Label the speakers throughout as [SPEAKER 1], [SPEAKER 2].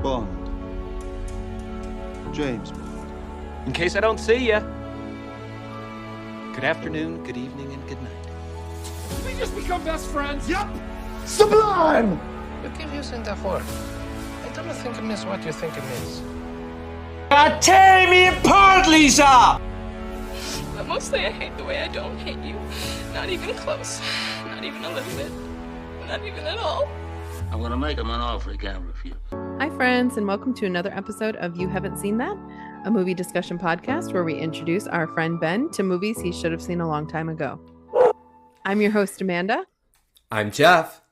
[SPEAKER 1] Bond. James Bond.
[SPEAKER 2] In case I don't see ya. Good afternoon, good evening, and good night.
[SPEAKER 3] Did we just become best friends?
[SPEAKER 1] Yup! Sublime!
[SPEAKER 4] You keep using that word. I don't think it means what you think it means.
[SPEAKER 5] Tear me apart, Lisa!
[SPEAKER 6] But mostly I hate the way I don't hate you. Not even close. Not even a little bit. Not even at all.
[SPEAKER 5] I'm gonna make him an offer he can't refuse.
[SPEAKER 7] Hi, friends, and welcome to another episode of You Haven't Seen That, a movie discussion podcast where we introduce our friend Ben to movies he should have seen a long time ago. I'm your host, Amanda.
[SPEAKER 8] I'm Geoff.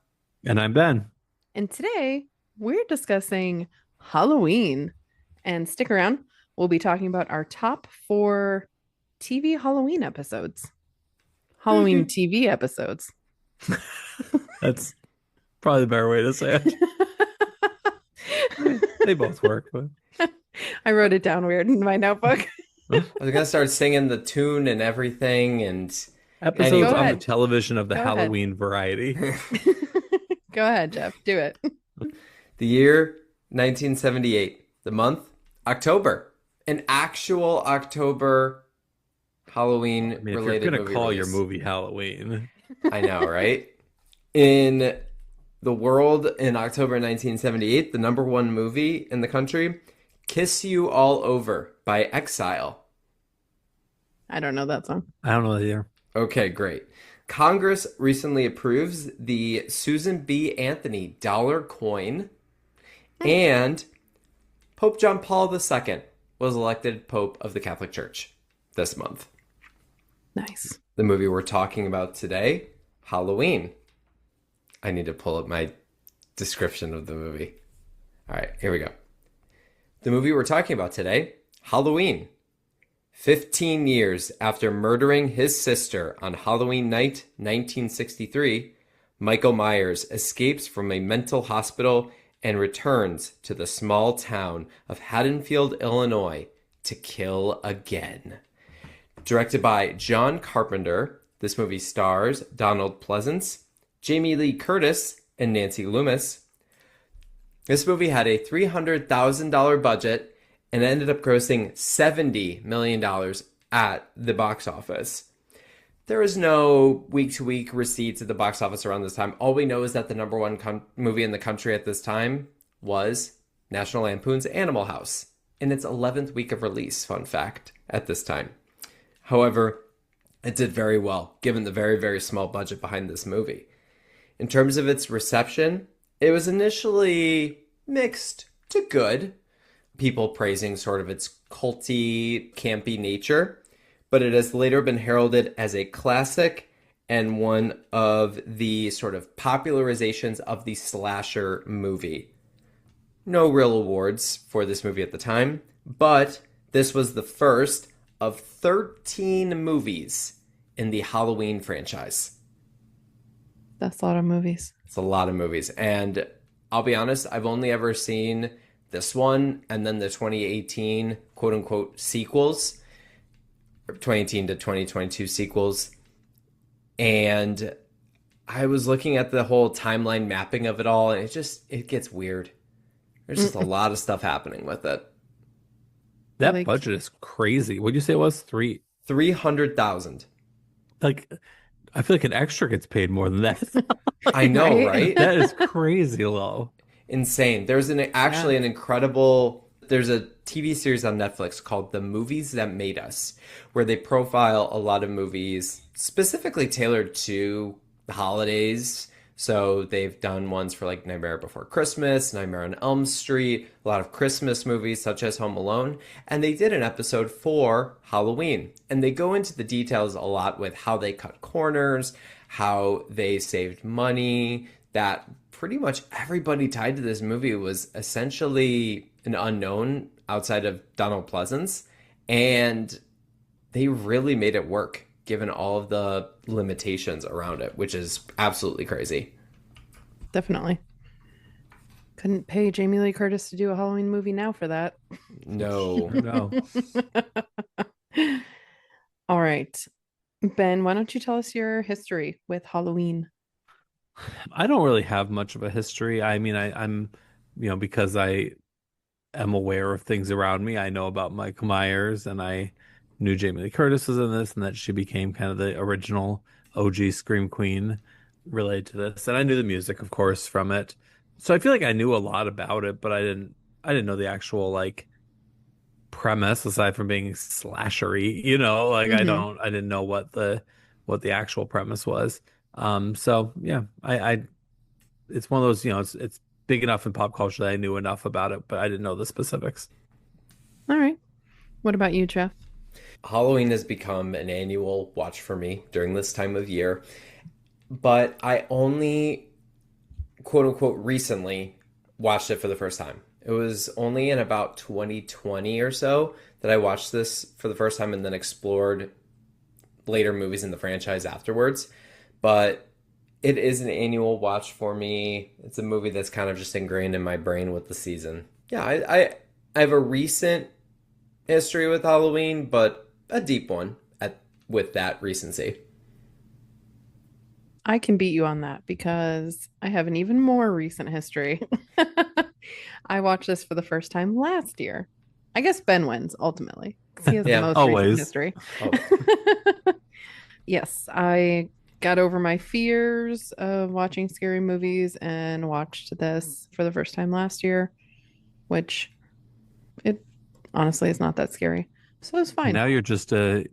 [SPEAKER 9] And I'm Ben.
[SPEAKER 7] And today we're discussing Halloween. And stick around. We'll be talking about our top 4 TV Halloween episodes. Halloween TV episodes.
[SPEAKER 9] That's probably the better way to say it. They both work. But...
[SPEAKER 7] I wrote it down weird in my notebook.
[SPEAKER 8] I was going to start singing the tune and everything. And
[SPEAKER 9] episodes on the television of the Halloween variety.
[SPEAKER 7] Go ahead, Geoff. Do it.
[SPEAKER 8] The year 1978. The month, October. An actual October Halloween related movie.
[SPEAKER 9] If you're going to call your movie Halloween.
[SPEAKER 8] I know, right? In the world in October 1978, the number one movie in the country, Kiss You All Over by Exile.
[SPEAKER 7] I don't know that song.
[SPEAKER 9] I don't know that either.
[SPEAKER 8] Okay, great. Congress recently approves the Susan B. Anthony dollar coin, and Pope John Paul II was elected Pope of the Catholic Church this month.
[SPEAKER 7] Nice.
[SPEAKER 8] The movie we're talking about today, Halloween. I need to pull up my description of the movie. All right, here we go. The movie we're talking about today, Halloween. 15 years after murdering his sister on Halloween night 1963, Michael Myers escapes from a mental hospital and returns to the small town of Haddonfield, Illinois, to kill again. Directed by John Carpenter, this movie stars Donald Pleasance, Jamie Lee Curtis, and Nancy Loomis. This movie had a $300,000 budget and ended up grossing $70 million at the box office. There is no week-to-week receipts at the box office around this time. All we know is that the number one movie in the country at this time was National Lampoon's Animal House in its 11th week of release, fun fact, at this time. However, it did very well, given the very, very small budget behind this movie. In terms of its reception, it was initially mixed to good, people praising sort of its culty, campy nature, but it has later been heralded as a classic and one of the sort of popularizations of the slasher movie. No real awards for this movie at the time, but this was the first of 13 movies in the Halloween franchise.
[SPEAKER 7] That's a lot of movies.
[SPEAKER 8] It's a lot of movies. And I'll be honest, I've only ever seen this one and then the 2018 quote-unquote sequels. 2018 to 2022 sequels, and I was looking at the whole timeline mapping of it all, and it gets weird. There's just a lot of stuff happening with it.
[SPEAKER 9] That budget is crazy. What'd you say it was?
[SPEAKER 8] 300,000.
[SPEAKER 9] Like, I feel like an extra gets paid more than that.
[SPEAKER 8] I know, right?
[SPEAKER 9] That is crazy low.
[SPEAKER 8] Insane. There's an incredible. There's a TV series on Netflix called The Movies That Made Us, where they profile a lot of movies specifically tailored to the holidays. So they've done ones for like Nightmare Before Christmas, Nightmare on Elm Street, a lot of Christmas movies such as Home Alone. And they did an episode for Halloween. And they go into the details a lot with how they cut corners, how they saved money, that pretty much everybody tied to this movie was essentially an unknown outside of Donald Pleasance, and they really made it work given all of the limitations around it, which is absolutely crazy.
[SPEAKER 7] Definitely. Couldn't pay Jamie Lee Curtis to do a Halloween movie now for that.
[SPEAKER 8] No.
[SPEAKER 7] All right. Ben, why don't you tell us your history with Halloween?
[SPEAKER 9] I don't really have much of a history. I mean, I'm because I am aware of things around me. I know about Michael Myers, and I knew Jamie Lee Curtis was in this, and that she became kind of the original OG Scream Queen related to this. And I knew the music, of course, from it. So I feel like I knew a lot about it, but I didn't know the actual like premise aside from being slashery, like
[SPEAKER 7] Hmm.
[SPEAKER 9] I didn't know what the actual premise was. So yeah, I it's one of those, it's big enough in pop culture that I knew enough about it, but I didn't know the specifics.
[SPEAKER 7] All right. What about you, Jeff?
[SPEAKER 8] Halloween has become an annual watch for me during this time of year, but I only quote unquote recently watched it for the first time. It was only in about 2020 or so that I watched this for the first time and then explored later movies in the franchise afterwards. But it is an annual watch for me. It's a movie that's kind of just ingrained in my brain with the season. Yeah, I have a recent history with Halloween, but a deep one with that recency.
[SPEAKER 7] I can beat you on that because I have an even more recent history. I watched this for the first time last year. I guess Ben wins ultimately because he has the
[SPEAKER 8] Yeah.
[SPEAKER 7] most recent
[SPEAKER 9] Always.
[SPEAKER 7] history.
[SPEAKER 8] Oh,
[SPEAKER 7] Yes, I got over my fears of watching scary movies and watched this for the first time last year, which it honestly is not that scary. So it's
[SPEAKER 9] And
[SPEAKER 7] fine.
[SPEAKER 9] now you're just a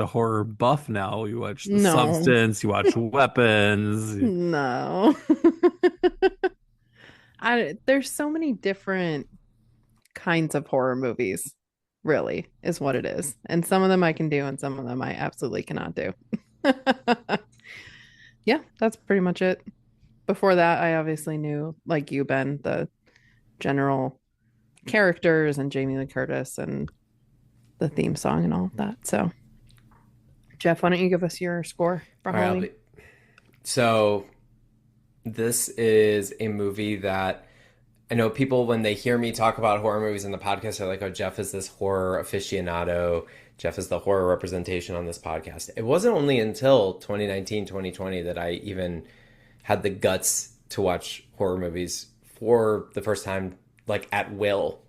[SPEAKER 9] horror buff now. You watch The
[SPEAKER 7] No,
[SPEAKER 9] Substance, you watch Weapons.
[SPEAKER 7] no. There's so many different kinds of horror movies, really, is what it is. And some of them I can do, and some of them I absolutely cannot do. Yeah, that's pretty much it. Before that, I obviously knew, like you, Ben, the general characters and Jamie Lee Curtis and the theme song and all of that. So, Jeff, why don't you give us your score for
[SPEAKER 8] all right.
[SPEAKER 7] Halloween?
[SPEAKER 8] So this is a movie that I know people, when they hear me talk about horror movies in the podcast, are like, oh, Jeff is this horror aficionado. Jeff is the horror representation on this podcast. It wasn't only until 2019, 2020 that I even had the guts to watch horror movies for the first time, like at will.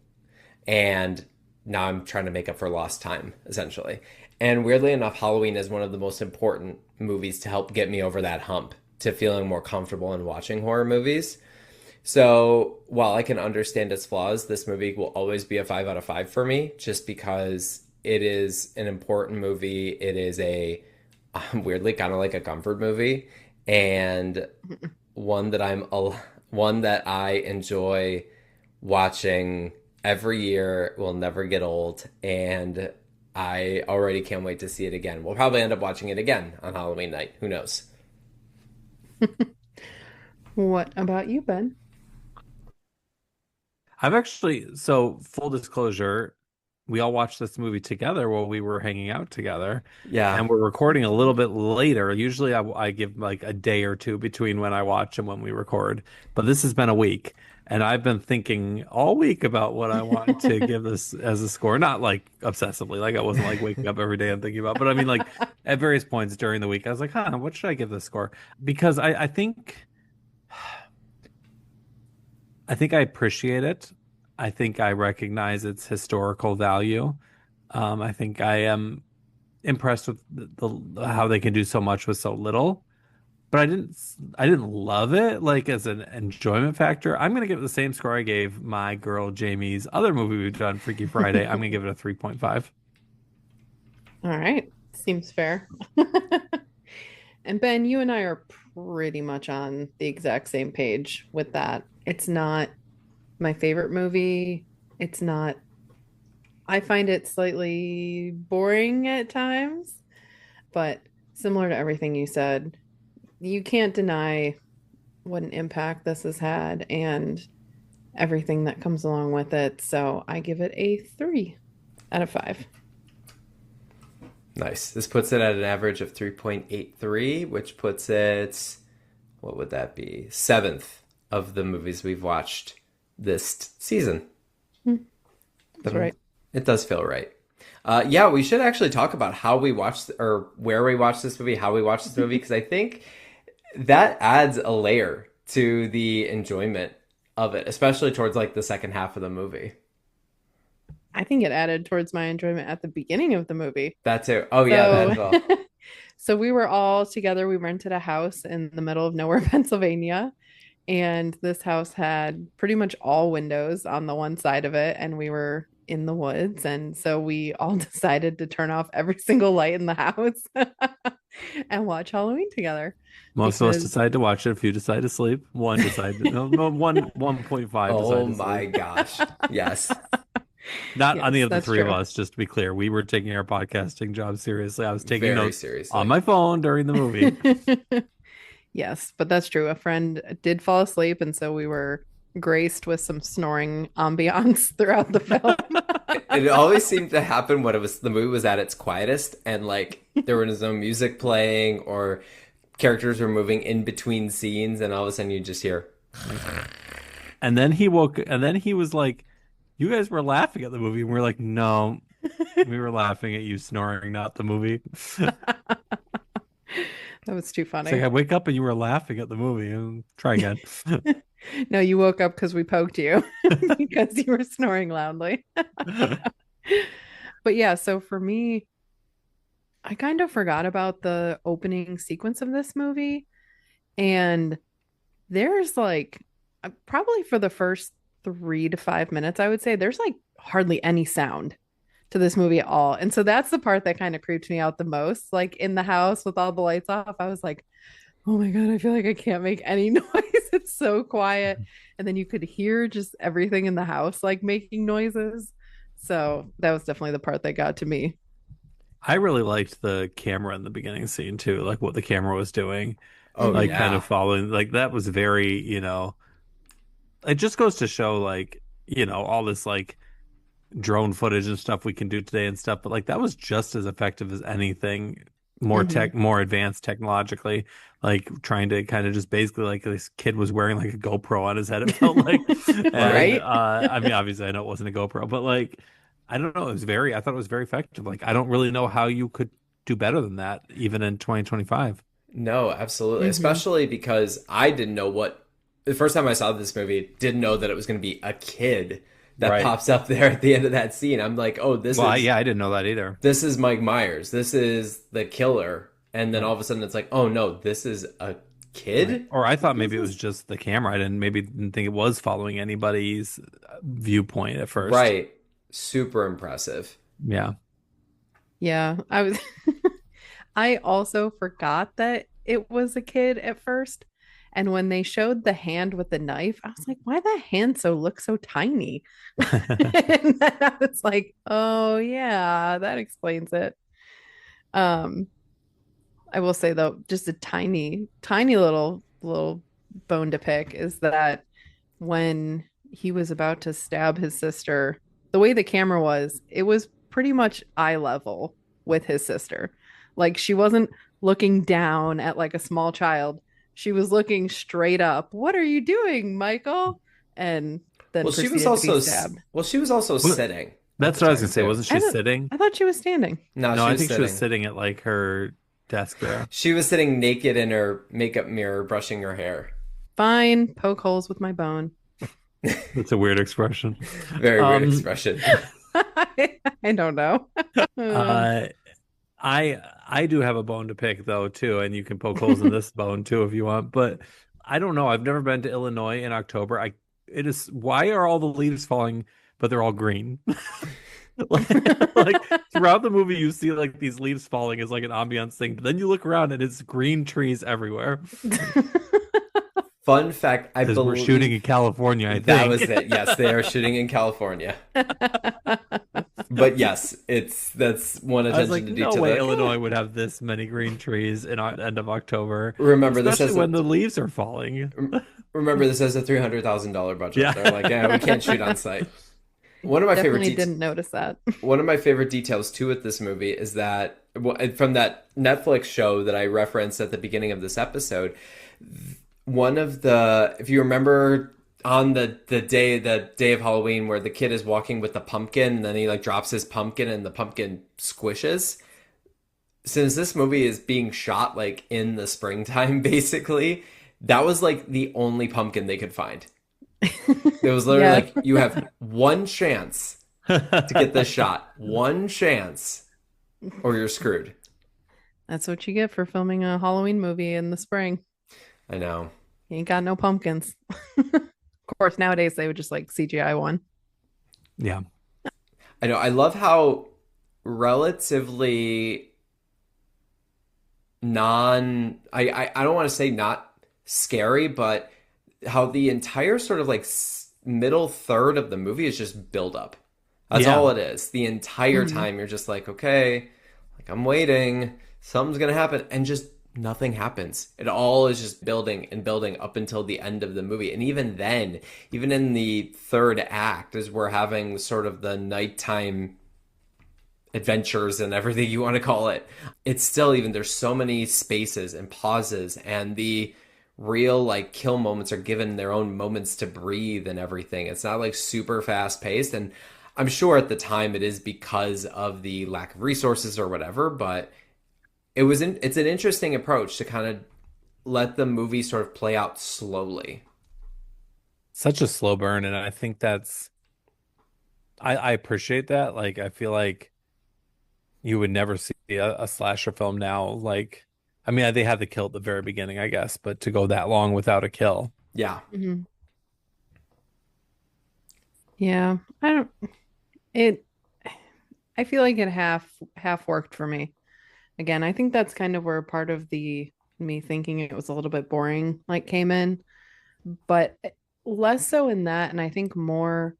[SPEAKER 8] And now I'm trying to make up for lost time, essentially. And weirdly enough, Halloween is one of the most important movies to help get me over that hump to feeling more comfortable in watching horror movies. So while I can understand its flaws, this movie will always be a 5 out of 5 for me, just because it is an important movie. It is a weirdly kind of like a comfort movie, and one that one that I enjoy watching every year. Will never get old, and I already can't wait to see it again. We'll probably end up watching it again on Halloween night. Who knows?
[SPEAKER 7] What about you, Ben?
[SPEAKER 9] I've actually, so full disclosure, we all watched this movie together while we were hanging out together,
[SPEAKER 8] Yeah.
[SPEAKER 9] and we're recording a little bit later. Usually I give like a day or two between when I watch and when we record, but this has been a week, and I've been thinking all week about what I want to give this as a score. Not like obsessively, like I wasn't like waking up every day and thinking about, but I mean like at various points during the week, I was like, what should I give this score? Because I think I appreciate it. I think I recognize its historical value. I think I am impressed with how they can do so much with so little. But I didn't love it like as an enjoyment factor. I'm gonna give it the same score I gave my girl Jamie's other movie we've done, Freaky Friday. I'm gonna give it a 3.5.
[SPEAKER 7] All right. Seems fair. And Ben, you and I are pretty much on the exact same page with that. It's not my favorite movie. It's not, I find it slightly boring at times, but similar to everything you said, you can't deny what an impact this has had and everything that comes along with it. So I give it a 3 out of 5.
[SPEAKER 8] Nice. This puts it at an average of 3.83, which puts it, what would that be? Seventh of the movies we've watched this season.
[SPEAKER 7] That's right.
[SPEAKER 8] It does feel right. Yeah, we should actually talk about how we watched, or where we watched this movie, how we watched this movie, because I think that adds a layer to the enjoyment of it, especially towards like the second half of the movie.
[SPEAKER 7] I think it added towards my enjoyment at the beginning of the movie.
[SPEAKER 8] That too. Oh yeah, that as well.
[SPEAKER 7] So we were all together. We rented a house in the middle of nowhere, Pennsylvania. And this house had pretty much all windows on the one side of it. And we were in the woods. And so we all decided to turn off every single light in the house and watch Halloween together.
[SPEAKER 9] Most of us decide to watch it. A few decide to sleep. One decided no, 1.5
[SPEAKER 8] Oh
[SPEAKER 9] decided to sleep.
[SPEAKER 8] my gosh. Yes.
[SPEAKER 9] Not any of the
[SPEAKER 7] that's
[SPEAKER 9] three of
[SPEAKER 7] true.
[SPEAKER 9] us, just to be clear. We were taking our podcasting job seriously. I was taking
[SPEAKER 8] Very
[SPEAKER 9] notes
[SPEAKER 8] seriously.
[SPEAKER 9] on my phone during the movie.
[SPEAKER 7] Yes, but that's true. A friend did fall asleep, and so we were graced with some snoring ambiance throughout the film.
[SPEAKER 8] It always seemed to happen when the movie was at its quietest and like there was no music playing or characters were moving in between scenes, and all of a sudden you just hear.
[SPEAKER 9] And then he was like, "You guys were laughing at the movie," and we're like, "No, we were laughing at you snoring, not the movie."
[SPEAKER 7] That was too funny.
[SPEAKER 9] It's like I wake up and you were laughing at the movie. Try again.
[SPEAKER 7] No, you woke up because we poked you because you were snoring loudly. But yeah, so for me, I kind of forgot about the opening sequence of this movie. And there's like, probably for the first 3 to 5 minutes, I would say there's like hardly any sound to this movie at all. And so that's the part that kind of creeps me out the most. Like in the house with all the lights off, I was like, oh my God, I feel like I can't make any noise. It's so quiet. And then you could hear just everything in the house like making noises. So that was definitely the part that got to me.
[SPEAKER 9] I really liked the camera in the beginning scene too, like what the camera was doing.
[SPEAKER 8] Oh,
[SPEAKER 9] like
[SPEAKER 8] yeah.
[SPEAKER 9] kind of following, like that was very, it just goes to show like, all this like drone footage and stuff we can do today and stuff, but like that was just as effective as anything more advanced technologically, like trying to kind of just basically like this kid was wearing like a GoPro on his head, it felt like. And,
[SPEAKER 7] Right.
[SPEAKER 9] I mean, obviously I know it wasn't a GoPro, but like I don't know, I thought it was very effective. Like I don't really know how you could do better than that even in 2025.
[SPEAKER 8] No, absolutely. Especially because I didn't know the first time I saw this movie, didn't know that it was going to be a kid that
[SPEAKER 9] Right.
[SPEAKER 8] pops up there at the end of that scene. I'm like, oh,
[SPEAKER 9] I didn't know that either.
[SPEAKER 8] This is Mike Myers. This is the killer. And then all of a sudden it's like, oh no, this is a kid?
[SPEAKER 9] Right. Or I thought maybe it was just the camera. I didn't think it was following anybody's viewpoint at first.
[SPEAKER 8] Right. Super impressive.
[SPEAKER 9] Yeah.
[SPEAKER 7] Yeah, I also forgot that it was a kid at first. And when they showed the hand with the knife, I was like, why the hand look so tiny? And then I was like, oh yeah, that explains it. I will say though, just a tiny, tiny little bone to pick is that when he was about to stab his sister, the way the camera was, it was pretty much eye level with his sister. Like she wasn't looking down at like a small child. She was looking straight up. What are you doing, Michael? And then
[SPEAKER 8] She was
[SPEAKER 7] proceeded to be
[SPEAKER 8] also
[SPEAKER 7] stabbed.
[SPEAKER 8] she was also sitting.
[SPEAKER 9] That's what I was gonna say. Wasn't she sitting?
[SPEAKER 7] I thought she was standing.
[SPEAKER 8] No,
[SPEAKER 9] No,
[SPEAKER 8] she
[SPEAKER 9] I
[SPEAKER 8] was
[SPEAKER 9] think
[SPEAKER 8] sitting.
[SPEAKER 9] she was sitting at like her desk there.
[SPEAKER 8] She was sitting naked in her makeup mirror, brushing her hair.
[SPEAKER 7] Fine, poke holes with my bone.
[SPEAKER 9] That's a weird expression.
[SPEAKER 8] Very weird expression.
[SPEAKER 7] I don't know.
[SPEAKER 9] I do have a bone to pick though too, and you can poke holes in this bone too if you want. But I don't know. I've never been to Illinois in October. Why are all the leaves falling, but they're all green? like throughout the movie, you see like these leaves falling as like an ambiance thing, but then you look around and it's green trees everywhere.
[SPEAKER 8] Fun fact, I believe
[SPEAKER 9] we're shooting in California. I think
[SPEAKER 8] that was it. Yes, they are shooting in California. But yes, that's one
[SPEAKER 9] I was
[SPEAKER 8] attention
[SPEAKER 9] like,
[SPEAKER 8] to
[SPEAKER 9] no
[SPEAKER 8] detail.
[SPEAKER 9] way Illinois would have this many green trees in end of October.
[SPEAKER 8] Remember,
[SPEAKER 9] especially
[SPEAKER 8] this is
[SPEAKER 9] when the leaves are falling.
[SPEAKER 8] Remember, this has a $300,000 budget.
[SPEAKER 9] Yeah.
[SPEAKER 8] They're like, yeah, we can't shoot on site. One of my
[SPEAKER 7] Definitely
[SPEAKER 8] favorite
[SPEAKER 7] didn't notice that.
[SPEAKER 8] One of my favorite details too with this movie is that from that Netflix show that I referenced at the beginning of this episode, one of the, if you remember on the day of Halloween where the kid is walking with the pumpkin and then he like drops his pumpkin and the pumpkin squishes. Since this movie is being shot like in the springtime, basically, that was like the only pumpkin they could find. It was literally like, you have one chance to get this shot. One chance, or you're screwed.
[SPEAKER 7] That's what you get for filming a Halloween movie in the spring.
[SPEAKER 8] I know.
[SPEAKER 7] You ain't got no pumpkins. Of course, nowadays they would just like CGI one.
[SPEAKER 9] Yeah.
[SPEAKER 8] I know. I love how relatively I don't want to say not scary, but how the entire sort of like middle third of the movie is just build up. That's all it is. The entire time you're just like, okay, like I'm waiting, something's gonna happen, and just nothing happens. It all is just building and building up until the end of the movie. And even then, even in the third act, as we're having sort of the nighttime adventures and everything you want to call it, it's still, even there's so many spaces and pauses, and the real like kill moments are given their own moments to breathe and everything. It's not like super fast paced, and I'm sure at the time it is because of the lack of resources or whatever, but it's an interesting approach to kind of let the movie sort of play out slowly.
[SPEAKER 9] Such a slow burn, and I think I appreciate that. Like I feel like you would never see a slasher film now. Like, I mean, they had the kill at the very beginning, I guess, but to go that long without a kill.
[SPEAKER 8] Yeah.
[SPEAKER 7] Mm-hmm. Yeah. I feel like it half worked for me. Again, I think that's kind of where part of the me thinking it was a little bit boring like came in, but less so in that, and I think more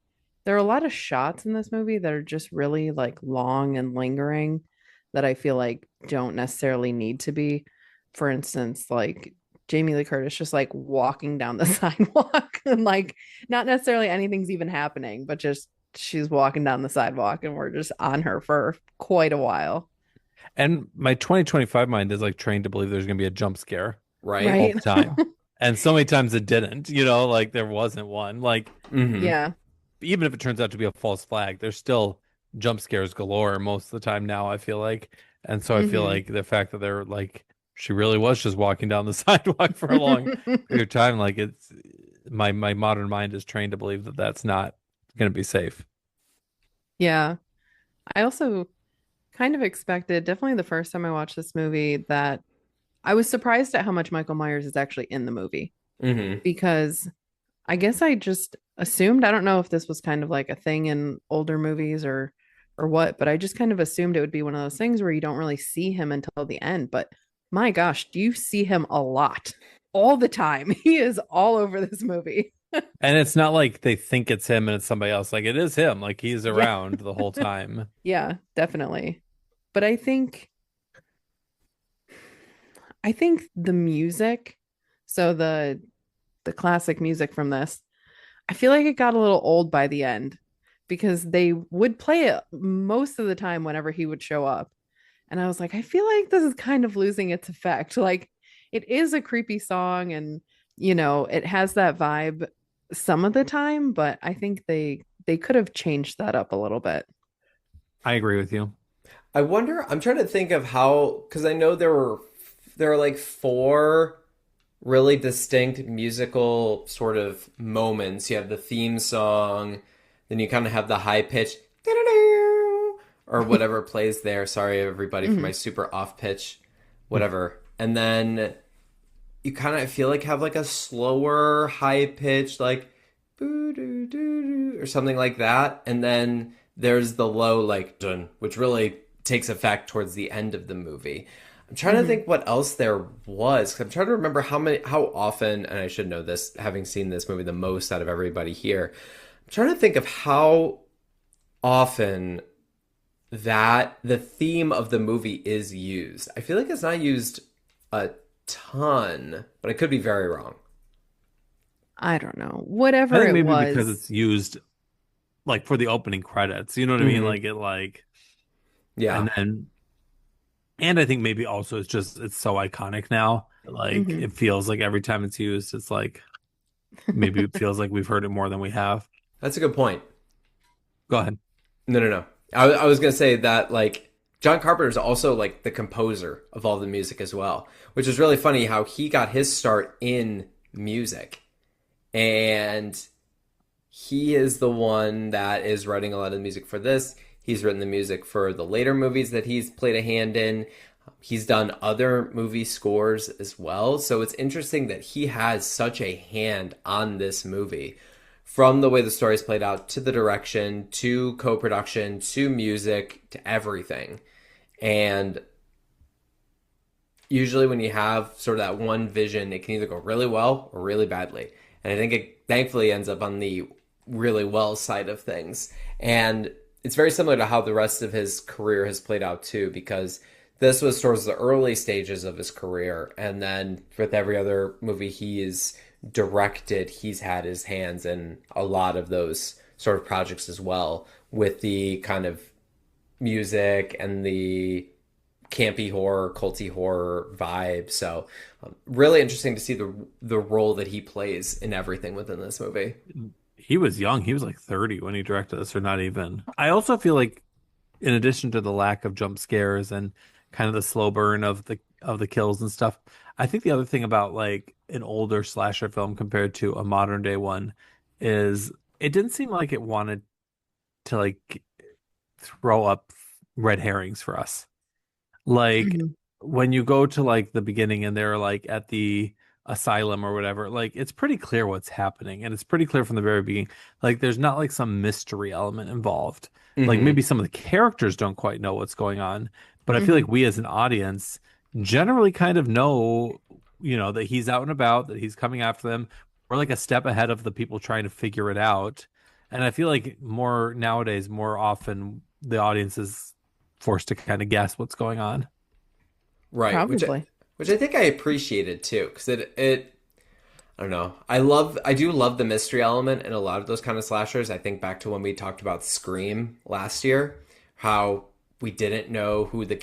[SPEAKER 7] there are a lot of shots in this movie that are just really like long and lingering that I feel like don't necessarily need to be. For instance, like Jamie Lee Curtis just like walking down the sidewalk and like not necessarily anything's even happening, but just she's walking down the sidewalk and we're just on her for quite a while.
[SPEAKER 9] And my 2025 mind is like trained to believe there's going to be a jump scare
[SPEAKER 8] Right.
[SPEAKER 9] all the time. And so many times it didn't, like there wasn't one. Like,
[SPEAKER 7] Yeah.
[SPEAKER 9] even if it turns out to be a false flag, there's still jump scares galore most of the time now, I feel like. And so I feel like the fact that they're like, she really was just walking down the sidewalk for a long period of time. Like it's my modern mind is trained to believe that that's not going to be safe.
[SPEAKER 7] Yeah. I also kind of expected, definitely the first time I watched this movie, that I was surprised at how much Michael Myers is actually in the movie. Because I guess I just assumed, I don't know if this was kind of like a thing in older movies or what, but I just kind of assumed it would be one of those things where you don't really see him until the end. But my gosh, do you see him a lot, all the time? He is all over this movie.
[SPEAKER 9] And it's not like they think it's him and it's somebody else. Like it is him. Like he's around the whole time.
[SPEAKER 7] Yeah, definitely. But I think the music, so the classic music from this, I feel like it got a little old by the end because they would play it most of the time whenever he would show up. And I was like, I feel like this is kind of losing its effect. Like it is a creepy song and it has that vibe some of the time, but I think they could have changed that up a little bit.
[SPEAKER 9] I agree with you.
[SPEAKER 8] I wonder, I'm trying to think of how, because I know there are like 4 really distinct musical sort of moments. You have the theme song, then you kind of have the high pitch or whatever plays there. Sorry, everybody, for my super off pitch, whatever. And then you kind of feel like have like a slower high pitch, like boo doo doo doo or something like that. And then there's the low like dun, which really takes effect towards the end of the movie. I'm trying to think what else there was, 'cause I'm trying to remember how often, and I should know this, having seen this movie the most out of everybody here. I'm trying to think of how often that the theme of the movie is used. I feel like it's not used a ton, but I could be very wrong.
[SPEAKER 7] I don't know. Whatever
[SPEAKER 9] I think
[SPEAKER 7] it
[SPEAKER 9] maybe
[SPEAKER 7] was.
[SPEAKER 9] because it's used like for the opening credits. You know what I mean? Like it
[SPEAKER 8] Yeah.
[SPEAKER 9] And I think maybe also it's so iconic now. Like it feels like every time it's used, it's like maybe it feels like we've heard it more than we have.
[SPEAKER 8] That's a good point.
[SPEAKER 9] Go ahead.
[SPEAKER 8] No. I was going to say that like John Carpenter is also like the composer of all the music as well, which is really funny how he got his start in music. And he is the one that is writing a lot of the music for this. He's written the music for the later movies that he's played a hand in. He's done other movie scores as well. So it's interesting that he has such a hand on this movie. From the way the story's played out, to the direction, to co-production, to music, to everything. And usually when you have sort of that one vision, it can either go really well or really badly. And I think it thankfully ends up on the really well side of things. And it's very similar to how the rest of his career has played out too, because this was towards the early stages of his career. And then with every other movie he's directed, he's had his hands in a lot of those sort of projects as well, with the kind of music and the campy horror, culty horror vibe. So really interesting to see the role that he plays in everything within this movie.
[SPEAKER 9] He was young. He was like 30 when he directed this, or not even. I also feel like, in addition to the lack of jump scares and kind of the slow burn of the kills and stuff, I think the other thing about like an older slasher film compared to a modern day one is it didn't seem like it wanted to like throw up red herrings for us. Like when you go to like the beginning and they're like at the asylum or whatever, like it's pretty clear what's happening, and it's pretty clear from the very beginning. Like there's not like some mystery element involved. Like maybe some of the characters don't quite know what's going on, but I feel like we as an audience generally kind of know, that he's out and about, that he's coming after them. We're like a step ahead of the people trying to figure it out. And I feel like more often the audience is forced to kind of guess what's going on.
[SPEAKER 8] Right.
[SPEAKER 7] Probably.
[SPEAKER 8] Which I think I appreciated too, because it I don't know. I do love the mystery element in a lot of those kind of slashers. I think back to when we talked about Scream last year, how we didn't know who the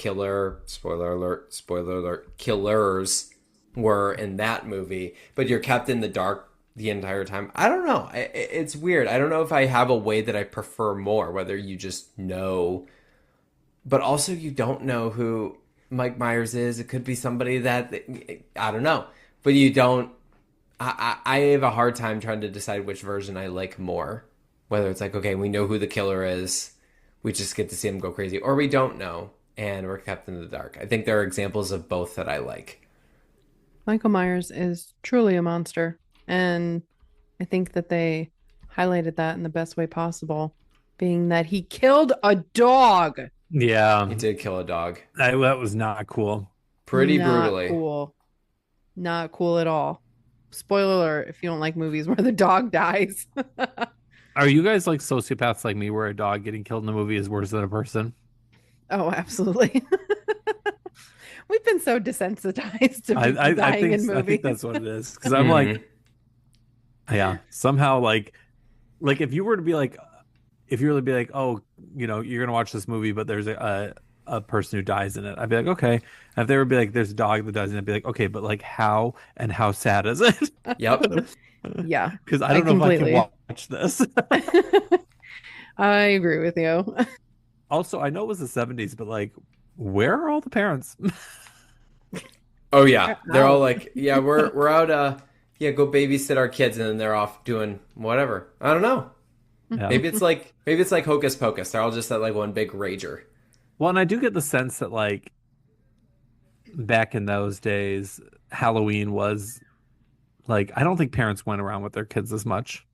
[SPEAKER 8] spoiler alert, killers were in that movie, but you're kept in the dark the entire time. I don't know. It's weird. I don't know if I have a way that I prefer more, whether you just know, but also you don't know who Mike Myers is. It could be somebody that, I don't know, but you don't. I have a hard time trying to decide which version I like more. Whether it's like, okay, we know who the killer is, we just get to see him go crazy, or we don't know and we're kept in the dark. I think there are examples of both that I like.
[SPEAKER 7] Michael Myers is truly a monster, and I think that they highlighted that in the best way possible, being that he killed a dog.
[SPEAKER 9] Yeah,
[SPEAKER 8] He did kill a dog.
[SPEAKER 9] that was not cool.
[SPEAKER 8] Pretty
[SPEAKER 7] Not
[SPEAKER 8] brutally.
[SPEAKER 7] cool. Not cool at all. Spoiler alert if you don't like movies where the dog dies.
[SPEAKER 9] Are you guys like sociopaths like me, where a dog getting killed in a movie is worse than a person?
[SPEAKER 7] Oh, absolutely. We've been so desensitized to people
[SPEAKER 9] I
[SPEAKER 7] dying
[SPEAKER 9] think
[SPEAKER 7] in movies.
[SPEAKER 9] I think that's what it is, because I'm like, yeah, somehow like if you were to be like, oh, you're gonna watch this movie, but there's a person who dies in it, I'd be like, okay. And if they would be like, there's a dog that dies in it, I'd be like, okay, but like how sad is it?
[SPEAKER 8] Yep.
[SPEAKER 7] Yeah.
[SPEAKER 9] Because I don't know if I can watch this.
[SPEAKER 7] I agree with you.
[SPEAKER 9] Also, I know it was the 70s, but like, where are all the parents?
[SPEAKER 8] Oh yeah, they're all like, yeah, we're out. Go babysit our kids, and then they're off doing whatever. I don't know.
[SPEAKER 9] Yeah.
[SPEAKER 8] Maybe it's like Hocus Pocus. They're all just at like one big rager.
[SPEAKER 9] Well, and I do get the sense that like back in those days, Halloween was like, I don't think parents went around with their kids as much.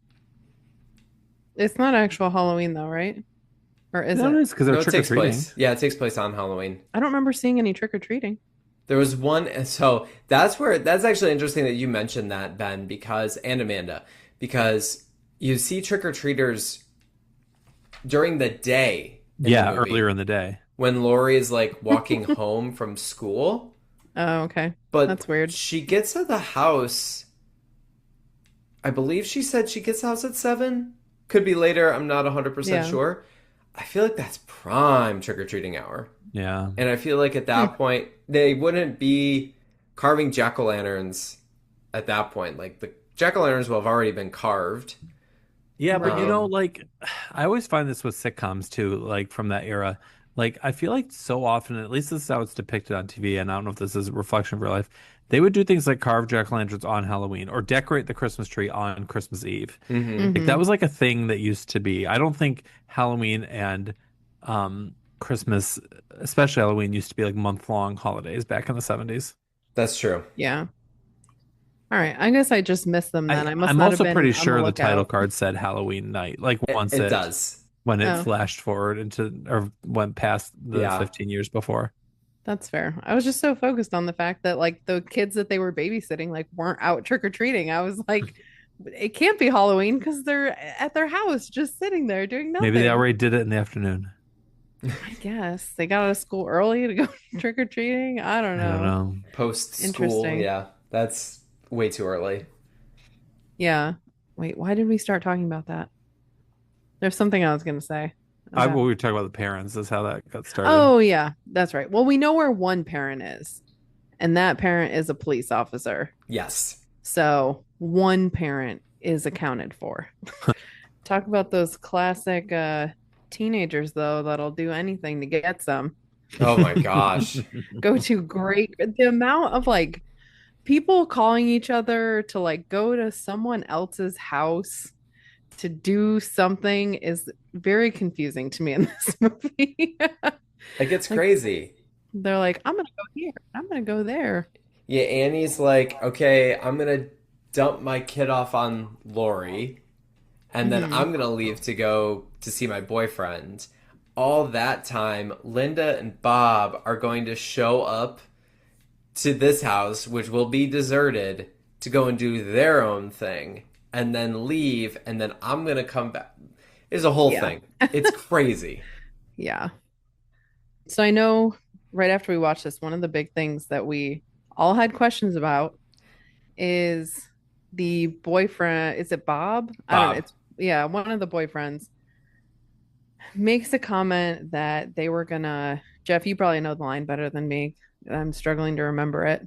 [SPEAKER 7] It's not actual Halloween though, right? Or is
[SPEAKER 9] No,
[SPEAKER 7] it?
[SPEAKER 9] it's because they're
[SPEAKER 8] No, it
[SPEAKER 9] trick or
[SPEAKER 8] takes
[SPEAKER 9] treating.
[SPEAKER 8] place. Yeah, it takes place on Halloween.
[SPEAKER 7] I don't remember seeing any trick-or-treating.
[SPEAKER 8] There was one, so that's actually interesting that you mentioned that, Ben, and Amanda, because you see trick-or-treaters during the day.
[SPEAKER 9] Yeah, earlier in the day.
[SPEAKER 8] When Lori is like walking home from school.
[SPEAKER 7] Oh, okay.
[SPEAKER 8] But
[SPEAKER 7] that's weird.
[SPEAKER 8] She gets to the house, I believe she said she gets to the house at 7. Could be later, I'm not 100% sure. I feel like that's prime trick-or-treating hour.
[SPEAKER 9] Yeah.
[SPEAKER 8] And I feel like at that point, they wouldn't be carving jack-o'-lanterns at that point. Like, the jack-o'-lanterns will have already been carved.
[SPEAKER 9] Yeah, but like, I always find this with sitcoms too, like from that era. Like, I feel like so often, at least this is how it's depicted on TV, and I don't know if this is a reflection of real life, they would do things like carve jack-o'-lanterns on Halloween or decorate the Christmas tree on Christmas Eve. Like, that was like a thing that used to be. I don't think Halloween and Christmas, especially Halloween, used to be like month-long holidays back in the 70s.
[SPEAKER 8] That's true.
[SPEAKER 7] Yeah. All right. I guess I just missed them then. I must
[SPEAKER 9] I'm
[SPEAKER 7] not
[SPEAKER 9] also
[SPEAKER 7] have been
[SPEAKER 9] pretty
[SPEAKER 7] on
[SPEAKER 9] sure the title
[SPEAKER 7] lookout.
[SPEAKER 9] card said Halloween night. Like once
[SPEAKER 8] It does.
[SPEAKER 9] when it
[SPEAKER 7] Oh.
[SPEAKER 9] flashed forward into or went past the
[SPEAKER 8] Yeah.
[SPEAKER 9] 15 years before.
[SPEAKER 7] That's fair. I was just so focused on the fact that like the kids that they were babysitting like weren't out trick-or-treating. I was like, it can't be Halloween because they're at their house just sitting there doing nothing.
[SPEAKER 9] Maybe they already did it in the afternoon.
[SPEAKER 7] I guess they got out of school early to go trick-or-treating. I don't
[SPEAKER 9] I don't
[SPEAKER 7] know.
[SPEAKER 9] know.
[SPEAKER 8] Post school,
[SPEAKER 7] Interesting.
[SPEAKER 8] yeah. That's way too early.
[SPEAKER 7] Yeah. Wait, why did we start talking about that? There's something I was going to say.
[SPEAKER 9] We
[SPEAKER 7] about-
[SPEAKER 9] were talking about the parents. Is how that got started.
[SPEAKER 7] Oh, yeah, that's right. Well, we know where one parent is, and that parent is a police officer.
[SPEAKER 8] Yes.
[SPEAKER 7] So one parent is accounted for. Talk about those classic teenagers, though, that'll do anything to get some.
[SPEAKER 8] Oh my gosh.
[SPEAKER 7] Go to the amount of like people calling each other to like go to someone else's house to do something is very confusing to me in this movie.
[SPEAKER 8] It gets crazy.
[SPEAKER 7] They're like, I'm gonna go here, I'm gonna go there.
[SPEAKER 8] Yeah, Annie's like, okay, I'm gonna dump my kid off on Lori, and then I'm gonna leave to go to see my boyfriend. All that time, Linda and Bob are going to show up to this house, which will be deserted, to go and do their own thing, and then leave, and then I'm gonna come back. It's a whole
[SPEAKER 7] Yeah.
[SPEAKER 8] thing. It's crazy.
[SPEAKER 7] Yeah. So I know right after we watched this, one of the big things that we all had questions about is the boyfriend. Is it Bob? I don't know.
[SPEAKER 8] Bob.
[SPEAKER 7] It's yeah, one of the boyfriends makes a comment that they were gonna. Jeff, you probably know the line better than me. I'm struggling to remember it.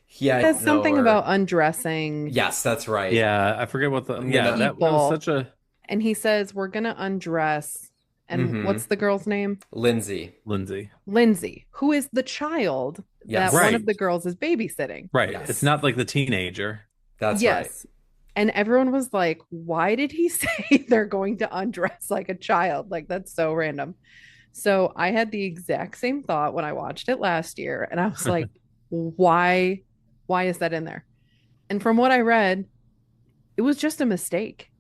[SPEAKER 8] Yeah,
[SPEAKER 7] It says something about undressing.
[SPEAKER 8] Yes, that's right.
[SPEAKER 9] Yeah, I forget what the
[SPEAKER 8] I'm
[SPEAKER 9] yeah
[SPEAKER 8] gonna-
[SPEAKER 9] that was
[SPEAKER 7] People.
[SPEAKER 9] such a
[SPEAKER 7] And he says, we're gonna undress. And
[SPEAKER 8] Mhm.
[SPEAKER 7] what's the girl's name?
[SPEAKER 8] Lindsay.
[SPEAKER 9] Lindsay.
[SPEAKER 7] Lindsay, who is the child
[SPEAKER 8] Yes.
[SPEAKER 7] that one
[SPEAKER 9] Right.
[SPEAKER 7] of the girls is babysitting.
[SPEAKER 9] Right.
[SPEAKER 8] Yes.
[SPEAKER 9] It's not like the teenager.
[SPEAKER 8] That's right.
[SPEAKER 7] Yes. And everyone was like, why did he say they're going to undress like a child? Like, that's so random. So I had the exact same thought when I watched it last year. And I was like, why is that in there? And from what I read, it was just a mistake.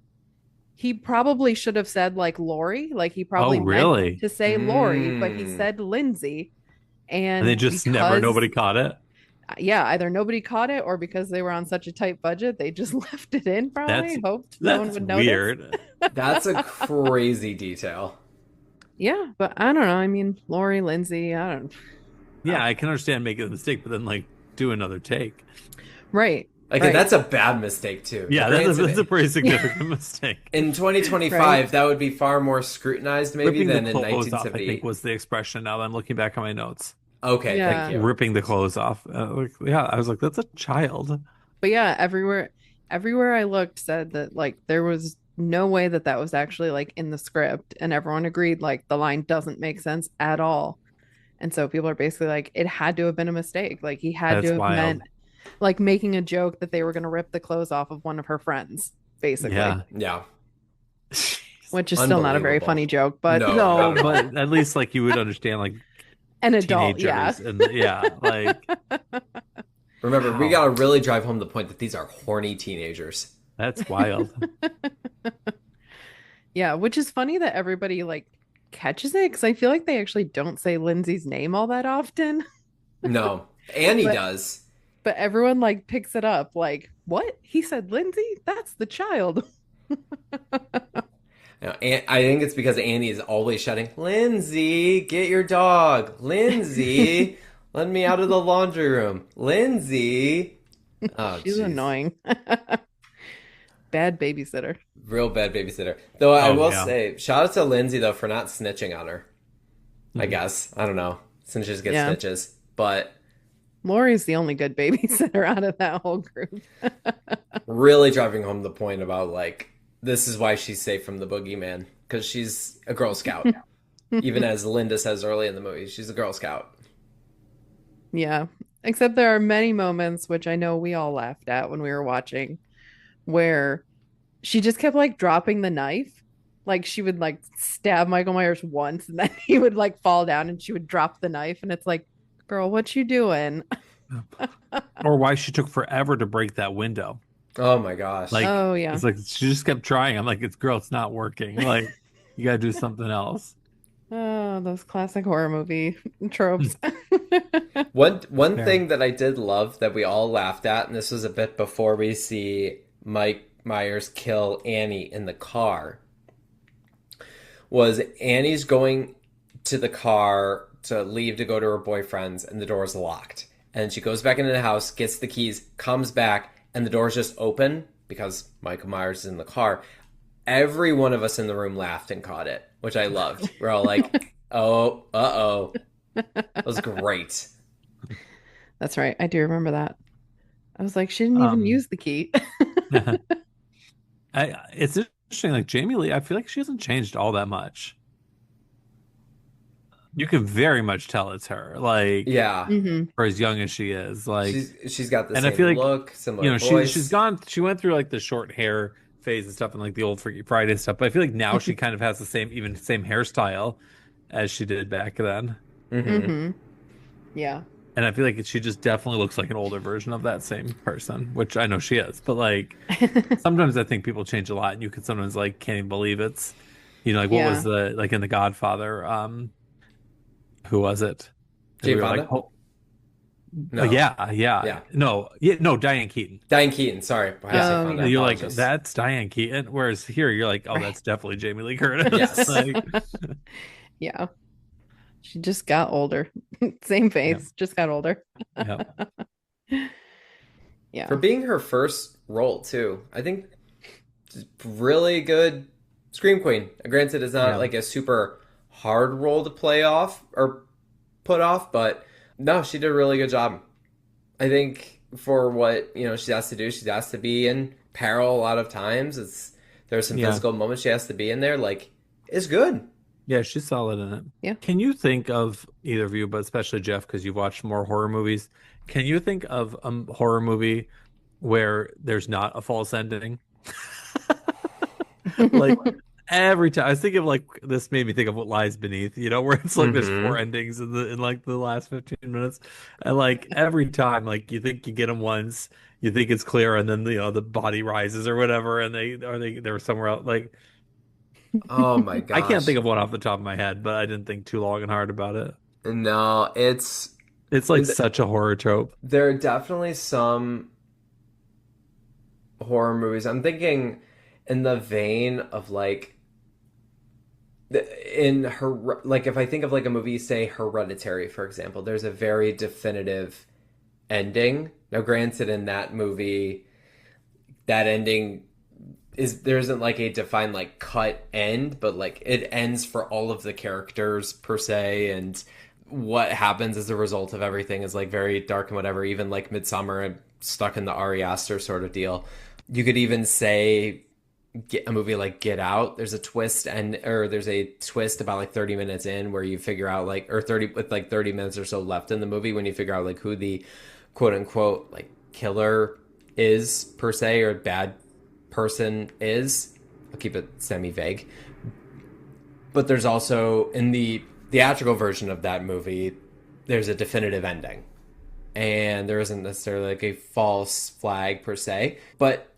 [SPEAKER 7] He probably should have said like Lori, like he probably meant
[SPEAKER 9] really?
[SPEAKER 7] to say Lori, but he
[SPEAKER 8] Mm.
[SPEAKER 7] said Lindsay.
[SPEAKER 9] And they just never nobody caught it.
[SPEAKER 7] Yeah, either nobody caught it or because they were on such a tight budget, they just left it in probably,
[SPEAKER 9] That's-
[SPEAKER 7] hoped no one
[SPEAKER 9] That's
[SPEAKER 7] would notice.
[SPEAKER 9] weird.
[SPEAKER 8] That's a crazy detail.
[SPEAKER 7] Yeah, but I don't know. I mean, Lori, Lindsay, I don't
[SPEAKER 9] Yeah, I can understand making a mistake, but then like do another take.
[SPEAKER 7] Right.
[SPEAKER 8] Okay,
[SPEAKER 7] right.
[SPEAKER 8] that's a bad mistake too.
[SPEAKER 9] Yeah, that's a
[SPEAKER 8] Granted,
[SPEAKER 9] pretty significant mistake.
[SPEAKER 8] in 2025,
[SPEAKER 7] Right.
[SPEAKER 8] that would be far more scrutinized maybe
[SPEAKER 9] Ripping
[SPEAKER 8] than
[SPEAKER 9] the
[SPEAKER 8] in
[SPEAKER 9] clothes off, I
[SPEAKER 8] 1978.
[SPEAKER 9] think, was the expression. Now that I'm looking back on my notes.
[SPEAKER 8] Okay,
[SPEAKER 7] Yeah.
[SPEAKER 8] thank you.
[SPEAKER 9] Ripping the clothes off. Yeah, I was like, that's a child.
[SPEAKER 7] But yeah, everywhere I looked said that like there was no way that that was actually like in the script, and everyone agreed like the line doesn't make sense at all. And so people are basically like, it had to have been a mistake. Like he had
[SPEAKER 9] That's
[SPEAKER 7] to have
[SPEAKER 9] wild.
[SPEAKER 7] meant like making a joke that they were going to rip the clothes off of one of her friends, basically.
[SPEAKER 9] Yeah.
[SPEAKER 8] Yeah.
[SPEAKER 7] Which is still not a very
[SPEAKER 8] Unbelievable.
[SPEAKER 7] funny joke, but
[SPEAKER 8] No.
[SPEAKER 9] No, but at least like you would understand like
[SPEAKER 7] an adult, yeah.
[SPEAKER 9] teenagers and yeah, like
[SPEAKER 8] Remember, we
[SPEAKER 9] Wow.
[SPEAKER 8] gotta really drive home the point that these are horny teenagers.
[SPEAKER 9] that's wild.
[SPEAKER 7] Yeah, which is funny that everybody like catches it because I feel like they actually don't say Lindsay's name all that often,
[SPEAKER 8] No, Annie
[SPEAKER 7] But-
[SPEAKER 8] does.
[SPEAKER 7] but everyone like picks it up. Like, what? He said Lindsay? That's the child.
[SPEAKER 8] I think it's because Annie is always shouting, "Lindsay, get your dog! Lindsay, let me out of the laundry room! Lindsay!" Oh,
[SPEAKER 7] She's
[SPEAKER 8] jeez.
[SPEAKER 7] annoying. Bad babysitter.
[SPEAKER 8] Real bad babysitter. Though I
[SPEAKER 9] Oh,
[SPEAKER 8] will
[SPEAKER 9] yeah.
[SPEAKER 8] say, shout out to Lindsay though for not snitching on her. I
[SPEAKER 9] Mhm.
[SPEAKER 8] guess. I don't know. Snitches get
[SPEAKER 7] Yeah.
[SPEAKER 8] stitches. But
[SPEAKER 7] Lori's the only good babysitter out of that whole group.
[SPEAKER 8] really driving home the point about like this is why she's safe from the boogeyman. Because she's a Girl Scout. Even as Linda says early in the movie, she's a Girl Scout.
[SPEAKER 7] Yeah. Except there are many moments, which I know we all laughed at when we were watching, where she just kept like dropping the knife. Like she would like stab Michael Myers once and then he would like fall down and she would drop the knife. And it's like, girl, what you doing?
[SPEAKER 9] Or why she took forever to break that window.
[SPEAKER 8] Oh my gosh.
[SPEAKER 9] Like,
[SPEAKER 7] Oh, yeah.
[SPEAKER 9] it's like she just kept trying. I'm like, it's not working. Like, you gotta do something else.
[SPEAKER 7] Oh, those classic horror movie tropes.
[SPEAKER 8] One
[SPEAKER 9] Fair.
[SPEAKER 8] thing that I did love that we all laughed at, and this was a bit before we see Mike Myers kill Annie in the car, was Annie's going to the car to leave to go to her boyfriend's, and the door's locked. And she goes back into the house, gets the keys, comes back, and the door's just open because Michael Myers is in the car. Every one of us in the room laughed and caught it, which I loved. We're all like, oh, uh-oh. That was great.
[SPEAKER 7] That's right. I do remember that. I was like, she didn't even
[SPEAKER 9] Um,
[SPEAKER 7] use the key.
[SPEAKER 9] It's interesting. Like Jamie Lee, I feel like she hasn't changed all that much. You can very much tell it's her, like
[SPEAKER 8] Yeah.
[SPEAKER 7] Hmm.
[SPEAKER 9] for as young as she is. Like,
[SPEAKER 8] She's got the
[SPEAKER 9] and I
[SPEAKER 8] same
[SPEAKER 9] feel like
[SPEAKER 8] look,
[SPEAKER 9] you
[SPEAKER 8] similar
[SPEAKER 9] know
[SPEAKER 8] voice.
[SPEAKER 9] she went through like the short hair phase and stuff and like the old Freaky Friday stuff. But I feel like now she kind of has the same hairstyle as she did back then.
[SPEAKER 8] Mm-hmm.
[SPEAKER 7] Hmm. Yeah.
[SPEAKER 9] And I feel like she just definitely looks like an older version of that same person, which I know she is. But like sometimes I think people change a lot, and you can sometimes like can't even believe it's, like what
[SPEAKER 7] Yeah.
[SPEAKER 9] was the like in The Godfather, who was it? And
[SPEAKER 8] Jane
[SPEAKER 9] we were like,
[SPEAKER 8] Fonda?
[SPEAKER 9] oh,
[SPEAKER 8] No.
[SPEAKER 9] yeah, no, Diane Keaton.
[SPEAKER 8] Diane Keaton, sorry. I
[SPEAKER 9] Yeah,
[SPEAKER 8] say Fonda,
[SPEAKER 7] yeah.
[SPEAKER 9] you're like
[SPEAKER 8] apologies.
[SPEAKER 9] that's Diane Keaton. Whereas here you're like, oh, that's definitely Jamie Lee Curtis.
[SPEAKER 8] Yes.
[SPEAKER 9] Like,
[SPEAKER 7] Yeah. She just got older. Same
[SPEAKER 9] yeah,
[SPEAKER 7] face, just got older.
[SPEAKER 9] yeah.
[SPEAKER 7] Yeah.
[SPEAKER 8] For being her first role, too. I think she's really good Scream Queen. Granted, it's not
[SPEAKER 9] Yeah.
[SPEAKER 8] like a super hard role to play off or put off, but no, she did a really good job. I think for what, she has to do, she has to be in peril a lot of times. There's some
[SPEAKER 9] Yeah.
[SPEAKER 8] physical moments she has to be in there. Like, it's good.
[SPEAKER 9] Yeah, she's solid in it.
[SPEAKER 7] Yeah.
[SPEAKER 9] Can you think of either of you, but especially Jeff, because you've watched more horror movies, can you think of a horror movie where there's not a false ending? Like every time I was thinking of like this made me think of What Lies Beneath, where it's like there's four endings in like the last 15 minutes. And like every time, like you think you get them once, you think it's clear, and then the body rises or whatever, and they're somewhere else. Like
[SPEAKER 8] Oh my
[SPEAKER 9] I can't
[SPEAKER 8] gosh.
[SPEAKER 9] think of one off the top of my head, but I didn't think too long and hard about it.
[SPEAKER 8] No,
[SPEAKER 9] It's like such a horror trope.
[SPEAKER 8] there are definitely some horror movies. I'm thinking in the vein of like in her like if I think of like a movie, say Hereditary, for example, there's a very definitive ending. Now, granted, in that movie, that ending there isn't like a defined like cut end, but like it ends for all of the characters per se, and what happens as a result of everything is like very dark and whatever. Even like Midsummer, stuck in the Ari Aster sort of deal. You could even say a movie like Get Out. There's a twist there's a twist about like 30 minutes in where you figure out like or 30 with like 30 minutes or so left in the movie when you figure out like who the quote unquote like killer is per se or bad person is. I'll keep it semi vague. But there's also in the theatrical version of that movie, there's a definitive ending. And there isn't necessarily like a false flag per se. But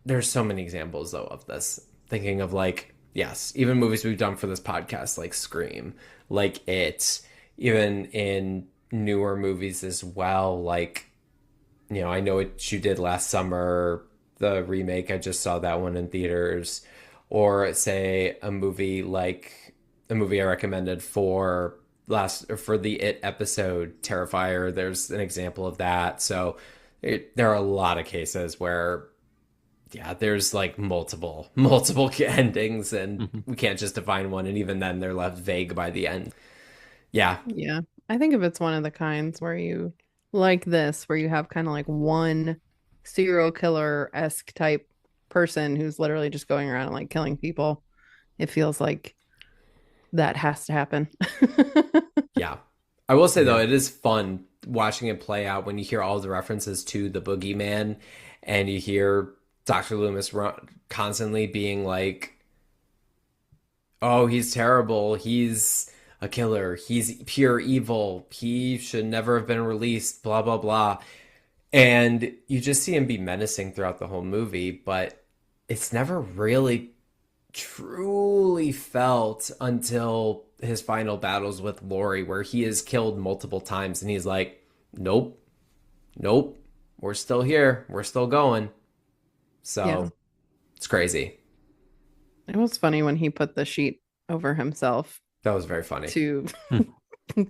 [SPEAKER 8] there's so many examples though of this. Thinking of like, yes, even movies we've done for this podcast, like Scream, like It, even in newer movies as well, like, I know what you did last summer, the remake, I just saw that one in theaters, or say a movie I recommended for the It episode, Terrifier. There's an example of that. So there are a lot of cases where, yeah, there's like multiple endings, and we can't just define one, and even then they're left vague by the end. Yeah.
[SPEAKER 7] Yeah. I think if it's one of the kinds where you like this, where you have kind of like one serial killer-esque type person who's literally just going around and like killing people, it feels like that has to happen.
[SPEAKER 8] Yeah. I will say, though,
[SPEAKER 9] Yeah.
[SPEAKER 8] it is fun watching it play out when you hear all the references to the boogeyman and you hear Dr. Loomis constantly being like, oh, he's terrible. He's a killer. He's pure evil. He should never have been released, blah, blah, blah. And you just see him be menacing throughout the whole movie, but it's never really truly felt until his final battles with Laurie, where he is killed multiple times and he's like, nope, nope, we're still here. We're still going. So
[SPEAKER 7] Yeah.
[SPEAKER 8] it's crazy.
[SPEAKER 7] It was funny when he put the sheet over himself
[SPEAKER 8] That was very funny.
[SPEAKER 7] to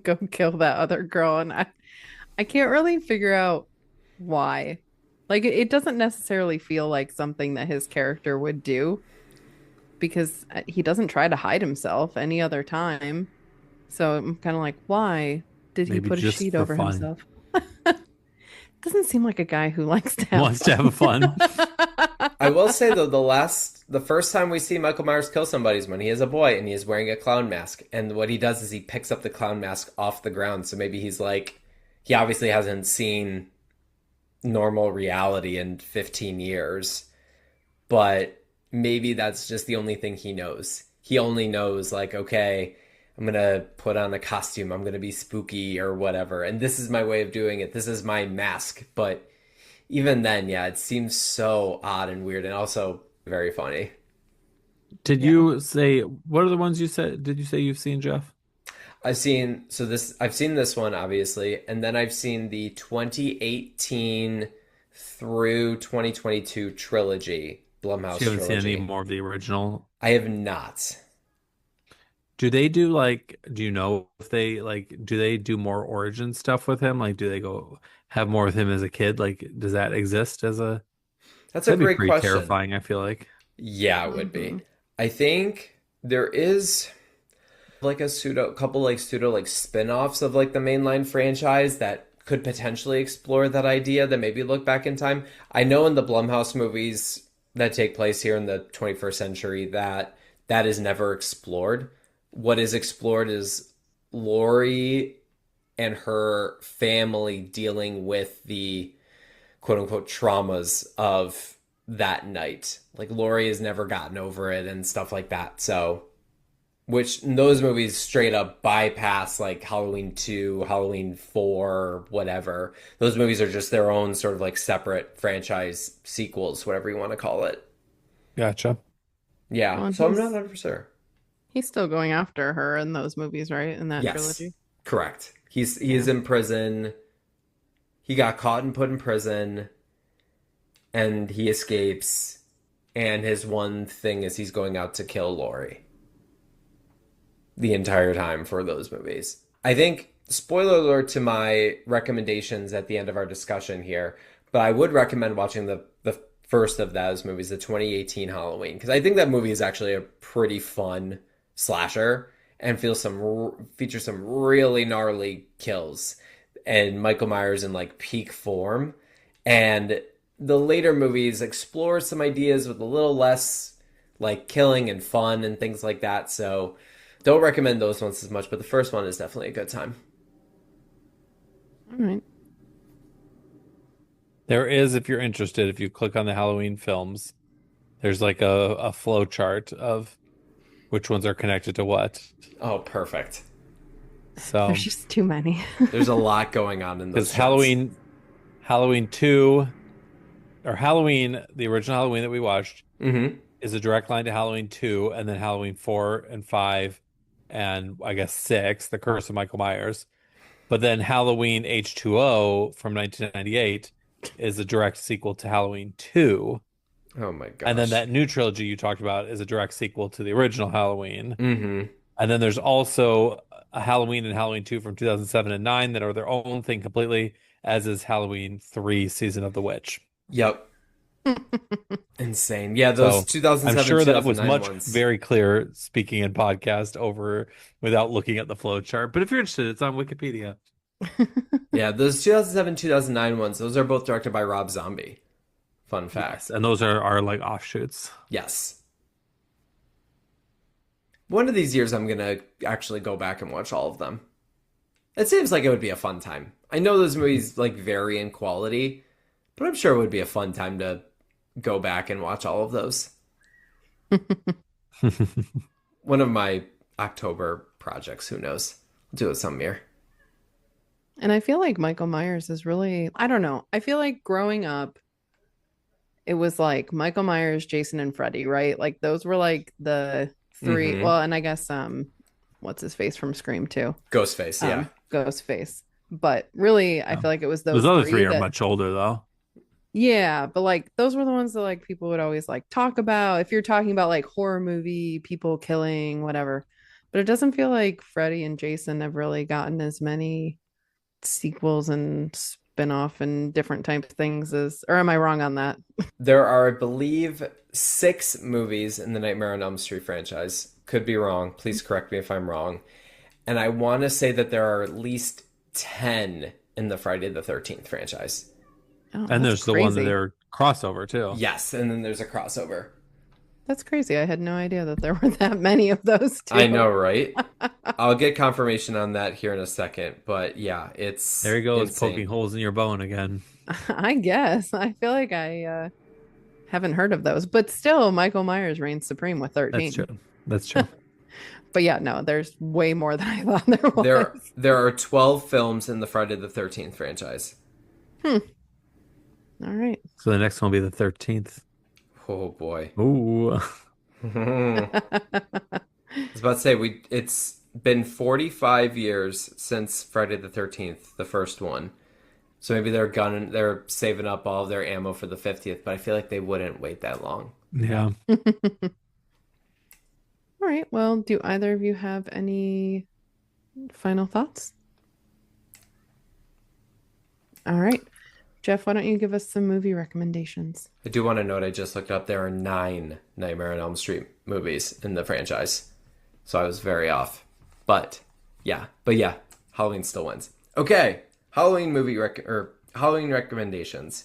[SPEAKER 7] go kill that other girl, and I can't really figure out why. Like it doesn't necessarily feel like something that his character would do because he doesn't try to hide himself any other time. So I'm kind of like, why did he
[SPEAKER 9] Maybe
[SPEAKER 7] put a
[SPEAKER 9] just
[SPEAKER 7] sheet
[SPEAKER 9] for
[SPEAKER 7] over
[SPEAKER 9] fun.
[SPEAKER 7] himself? Doesn't seem like a guy who likes to have
[SPEAKER 9] Wants to have fun.
[SPEAKER 8] I will say though, the first time we see Michael Myers kill somebody is when he is a boy and he is wearing a clown mask. And what he does is he picks up the clown mask off the ground. So maybe he's like, he obviously hasn't seen normal reality in 15 years, but maybe that's just the only thing he knows. He only knows like, okay, I'm going to put on a costume. I'm going to be spooky or whatever. And this is my way of doing it. This is my mask. But even then, yeah, it seems so odd and weird and also very funny.
[SPEAKER 9] Did you say what are the ones you said? Did you say you've seen, Jeff?
[SPEAKER 8] I've seen this one obviously, and then I've seen the 2018 through 2022 trilogy, Blumhouse
[SPEAKER 9] You haven't seen
[SPEAKER 8] trilogy.
[SPEAKER 9] any more of the original.
[SPEAKER 8] I have not.
[SPEAKER 9] Do they do like, do you know if they like, do they do more origin stuff with him? Like, do they go have more with him as a kid? Like, does that exist as a,
[SPEAKER 8] That's a
[SPEAKER 9] that'd be
[SPEAKER 8] great
[SPEAKER 9] pretty
[SPEAKER 8] question.
[SPEAKER 9] terrifying, I feel like.
[SPEAKER 8] Yeah, it would be.
[SPEAKER 7] Mhm.
[SPEAKER 8] I think there is like a couple like pseudo like spin-offs of like the mainline franchise that could potentially explore that idea that maybe look back in time. I know in the Blumhouse movies that take place here in the 21st century that is never explored. What is explored is Laurie and her family dealing with the quote unquote traumas of that night. Like Laurie has never gotten over it and stuff like that. So, which those movies straight up bypass like Halloween 2, Halloween 4, whatever. Those movies are just their own sort of like separate franchise sequels, whatever you want to call it.
[SPEAKER 9] Gotcha.
[SPEAKER 8] Yeah.
[SPEAKER 7] Well,
[SPEAKER 8] So I'm not 100% sure.
[SPEAKER 7] he's still going after her in those movies, right? In that
[SPEAKER 8] Yes.
[SPEAKER 7] trilogy.
[SPEAKER 8] Correct. He is in prison. He got caught and put in prison and he escapes and his one thing is he's going out to kill Laurie the entire time for those movies. I think, spoiler alert to my recommendations at the end of our discussion here, but I would recommend watching the first of those movies, the 2018 Halloween, because I think that movie is actually a pretty fun slasher and features some really gnarly kills and Michael Myers in like peak form. And the later movies explore some ideas with a little less like killing and fun and things like that. So don't recommend those ones as much, but the first one is definitely a good time.
[SPEAKER 7] All right.
[SPEAKER 9] There is, if you're interested, if you click on the Halloween films, there's like a flow chart of which ones are connected to what.
[SPEAKER 8] Oh, perfect.
[SPEAKER 9] So,
[SPEAKER 7] There's just too many.
[SPEAKER 8] There's a lot going on in those
[SPEAKER 9] because
[SPEAKER 8] shows.
[SPEAKER 9] Halloween 2, or Halloween, the original Halloween that we watched,
[SPEAKER 8] Mm-hmm.
[SPEAKER 9] is a direct line to Halloween 2, and then Halloween 4 and 5, and I guess 6, The Curse of Michael Myers. But then Halloween H2O from 1998 is a direct sequel to Halloween 2.
[SPEAKER 8] Oh my gosh.
[SPEAKER 9] And then that new trilogy you talked about is a direct sequel to the original Halloween.
[SPEAKER 8] Mm-hmm.
[SPEAKER 9] And then there's also a Halloween and Halloween 2 from 2007 and 9 that are their own thing completely, as is Halloween 3 Season of the Witch.
[SPEAKER 8] Yep. Insane. Yeah, those
[SPEAKER 9] So
[SPEAKER 8] 2007,
[SPEAKER 9] I'm sure that was
[SPEAKER 8] 2009
[SPEAKER 9] much
[SPEAKER 8] ones.
[SPEAKER 9] very clear speaking in podcast over without looking at the flow chart. But if you're interested, it's on Wikipedia.
[SPEAKER 8] Yeah, those 2007, 2009 ones, those are both directed by Rob Zombie. Fun fact.
[SPEAKER 9] Yes, and those are like offshoots.
[SPEAKER 8] Yes. One of these years, I'm going to actually go back and watch all of them. It seems like it would be a fun time. I know those movies like vary in quality, but I'm sure it would be a fun time to go back and watch all of those. One of my October projects, who knows? I'll do it some year.
[SPEAKER 7] And I feel like Michael Myers is really, I don't know. I feel like growing up, it was like Michael Myers, Jason, and Freddy, right? Like those were like the three.
[SPEAKER 8] Mhm.
[SPEAKER 7] Well, and I guess what's his face from Scream too?
[SPEAKER 8] Ghostface, yeah.
[SPEAKER 7] Ghostface. But really, I feel like it was those
[SPEAKER 9] other three are
[SPEAKER 7] that,
[SPEAKER 9] much older though.
[SPEAKER 7] yeah, but like those were the ones that like people would always like talk about if you're talking about like horror movie, people killing, whatever. But it doesn't feel like Freddy and Jason have really gotten as many sequels and spin-off and different type of things as, or am I wrong on that?
[SPEAKER 8] There are, I believe, 6 movies in the Nightmare on Elm Street franchise. Could be wrong. Please correct me if I'm wrong. And I want to say that there are at least 10 in the Friday the 13th franchise.
[SPEAKER 7] Oh,
[SPEAKER 9] And there's
[SPEAKER 7] that's
[SPEAKER 9] the one that
[SPEAKER 7] crazy.
[SPEAKER 9] they're crossover too.
[SPEAKER 8] Yes, and then there's a crossover.
[SPEAKER 7] That's crazy. I had no idea that there were that many of those too.
[SPEAKER 8] I know, right? I'll get confirmation on that here in a second. But yeah, it's
[SPEAKER 9] There he goes,
[SPEAKER 8] insane.
[SPEAKER 9] poking holes in your bone again.
[SPEAKER 7] I guess. I feel like I haven't heard of those, but still Michael Myers reigns supreme with 13.
[SPEAKER 9] That's true. That's true.
[SPEAKER 7] But yeah, no, there's way more than I thought there was.
[SPEAKER 8] There are 12 films in the Friday the 13th franchise.
[SPEAKER 7] All right.
[SPEAKER 9] So the next one will be the 13th.
[SPEAKER 8] Oh boy.
[SPEAKER 9] Ooh.
[SPEAKER 8] I was about to say it's been 45 years since Friday the 13th, the first one. So maybe they're saving up all of their ammo for the 50th, but I feel like they wouldn't wait that long.
[SPEAKER 9] Yeah.
[SPEAKER 7] All right. Well, do either of you have any final thoughts? All right. Geoff, why don't you give us some movie recommendations?
[SPEAKER 8] I do want to note I just looked up there are 9 Nightmare on Elm Street movies in the franchise. So I was very off. But yeah, Halloween still wins. Okay, Halloween Halloween recommendations.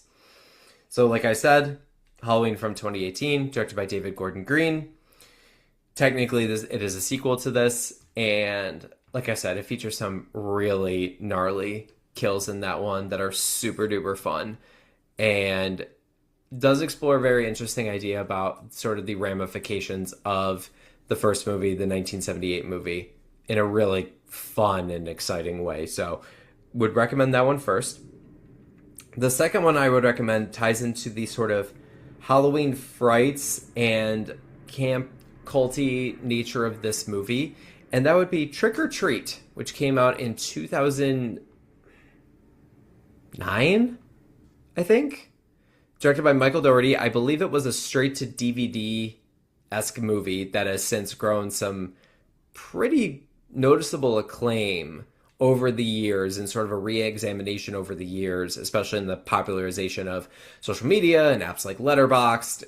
[SPEAKER 8] So like I said, Halloween from 2018, directed by David Gordon Green. Technically, it is a sequel to this, and like I said, it features some really gnarly kills in that one that are super duper fun, and does explore a very interesting idea about sort of the ramifications of the first movie, the 1978 movie, in a really fun and exciting way. So would recommend that one first. The second one I would recommend ties into the sort of Halloween frights and camp culty nature of this movie, and that would be Trick or Treat, which came out in 2009, I think. Directed by Michael Dougherty. I believe it was a straight-to-DVD-esque movie that has since grown some pretty noticeable acclaim over the years, and sort of a re-examination over the years, especially in the popularization of social media and apps like Letterboxd.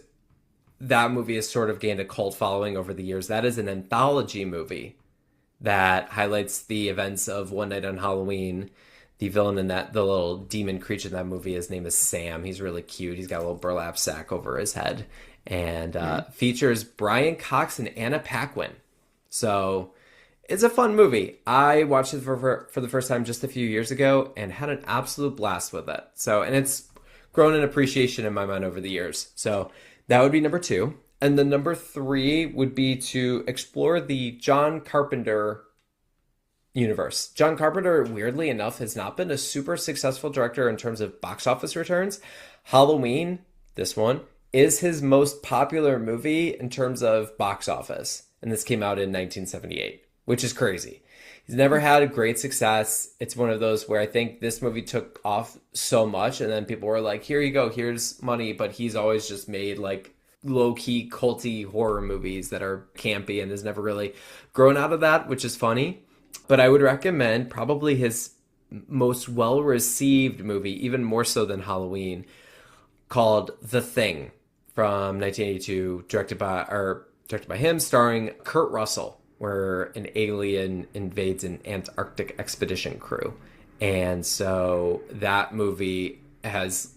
[SPEAKER 8] That movie has sort of gained a cult following over the years. That is an anthology movie that highlights the events of One Night on Halloween. The villain in that, the little demon creature in that movie, his name is Sam. He's really cute. He's got a little burlap sack over his head. And features Brian Cox and Anna Paquin. So it's a fun movie. I watched it for the first time just a few years ago and had an absolute blast with it. So, and it's grown in appreciation in my mind over the years. So that would be number 2. And the number 3 would be to explore the John Carpenter universe. John Carpenter, weirdly enough, has not been a super successful director in terms of box office returns. Halloween, this one, is his most popular movie in terms of box office. And this came out in 1978, which is crazy. He's never had a great success. It's one of those where I think this movie took off so much, and then people were like, here you go, here's money. But he's always just made like low-key culty horror movies that are campy and has never really grown out of that, which is funny. But I would recommend probably his most well-received movie, even more so than Halloween, called The Thing from 1982, directed by him, starring Kurt Russell, where an alien invades an Antarctic expedition crew. And so that movie has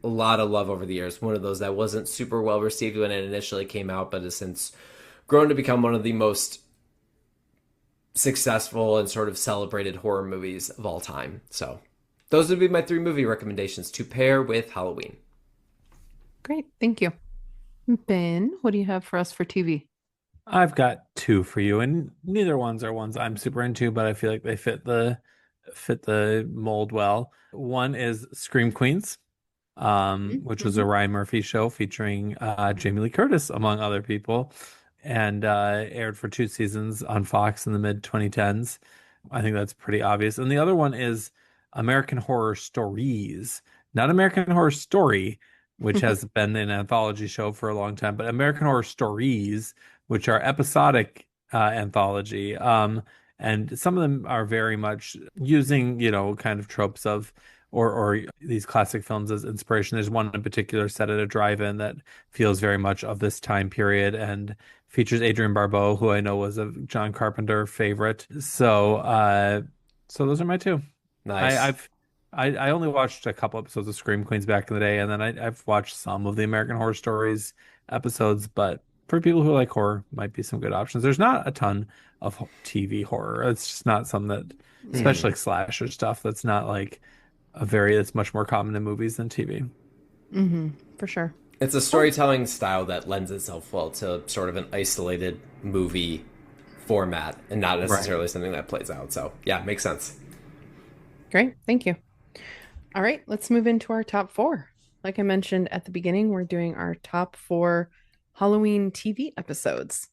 [SPEAKER 8] a lot of love over the years. One of those that wasn't super well received when it initially came out, but has since grown to become one of the most successful and sort of celebrated horror movies of all time. So those would be my 3 movie recommendations to pair with Halloween.
[SPEAKER 7] Great. Thank you. Ben, what do you have for us for TV?
[SPEAKER 9] I've got 2 for you, and neither ones are ones I'm super into, but I feel like they fit the mold well. One is Scream Queens, which was a Ryan Murphy show featuring Jamie Lee Curtis, among other people, and aired for 2 seasons on Fox in the mid 2010s. I think that's pretty obvious. And the other one is American Horror Stories, not American Horror Story, which has been an anthology show for a long time, but American Horror Stories, which are episodic anthology. And some of them are very much using, kind of tropes of or these classic films as inspiration. There's one in particular set at a drive-in that feels very much of this time period and features Adrienne Barbeau, who I know was a John Carpenter favorite. So those are my 2.
[SPEAKER 8] Nice.
[SPEAKER 9] I only watched a couple episodes of Scream Queens back in the day, and then I've watched some of the American Horror Stories episodes, but for people who like horror, might be some good options. There's not a ton of TV horror. It's just not something that, especially like slasher stuff, that's not like it's much more common in movies than TV.
[SPEAKER 7] For sure.
[SPEAKER 8] It's a storytelling style that lends itself well to sort of an isolated movie format and not necessarily something that plays out. So yeah, makes sense.
[SPEAKER 7] Great. Thank you. All right, let's move into our top 4. Like I mentioned at the beginning, we're doing our top 4 Halloween TV episodes.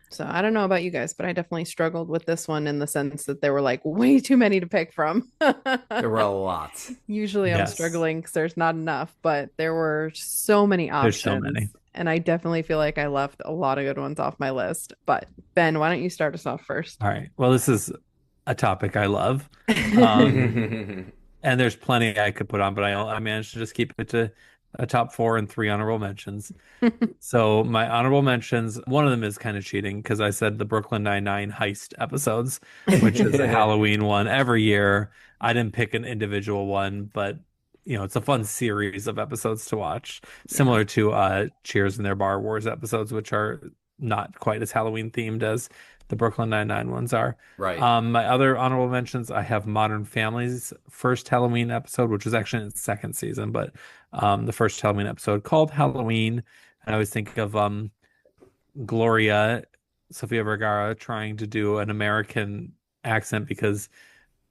[SPEAKER 7] So I don't know about you guys, but I definitely struggled with this one in the sense that there were like way too many to pick from.
[SPEAKER 8] There were a lot.
[SPEAKER 7] Usually I'm struggling because there's not enough, but there were so many options.
[SPEAKER 9] There's so many.
[SPEAKER 7] And I definitely feel like I left a lot of good ones off my list. But Ben, why don't you start us off first?
[SPEAKER 9] All right. Well, this is a topic I love. And there's plenty I could put on, but I managed to just keep it to a top 4 and 3 honorable mentions. So my honorable mentions, one of them is kind of cheating because I said the Brooklyn Nine-Nine heist episodes, which is a Halloween one every year. I didn't pick an individual one, but it's a fun series of episodes to watch, similar to Cheers and their Bar Wars episodes, which are not quite as Halloween themed as the Brooklyn Nine-Nine ones are.
[SPEAKER 8] Right.
[SPEAKER 9] My other honorable mentions, I have Modern Family's first Halloween episode, which was actually in its 2nd season, but the first Halloween episode called Halloween. And I always think of Gloria Sofia Vergara trying to do an American accent because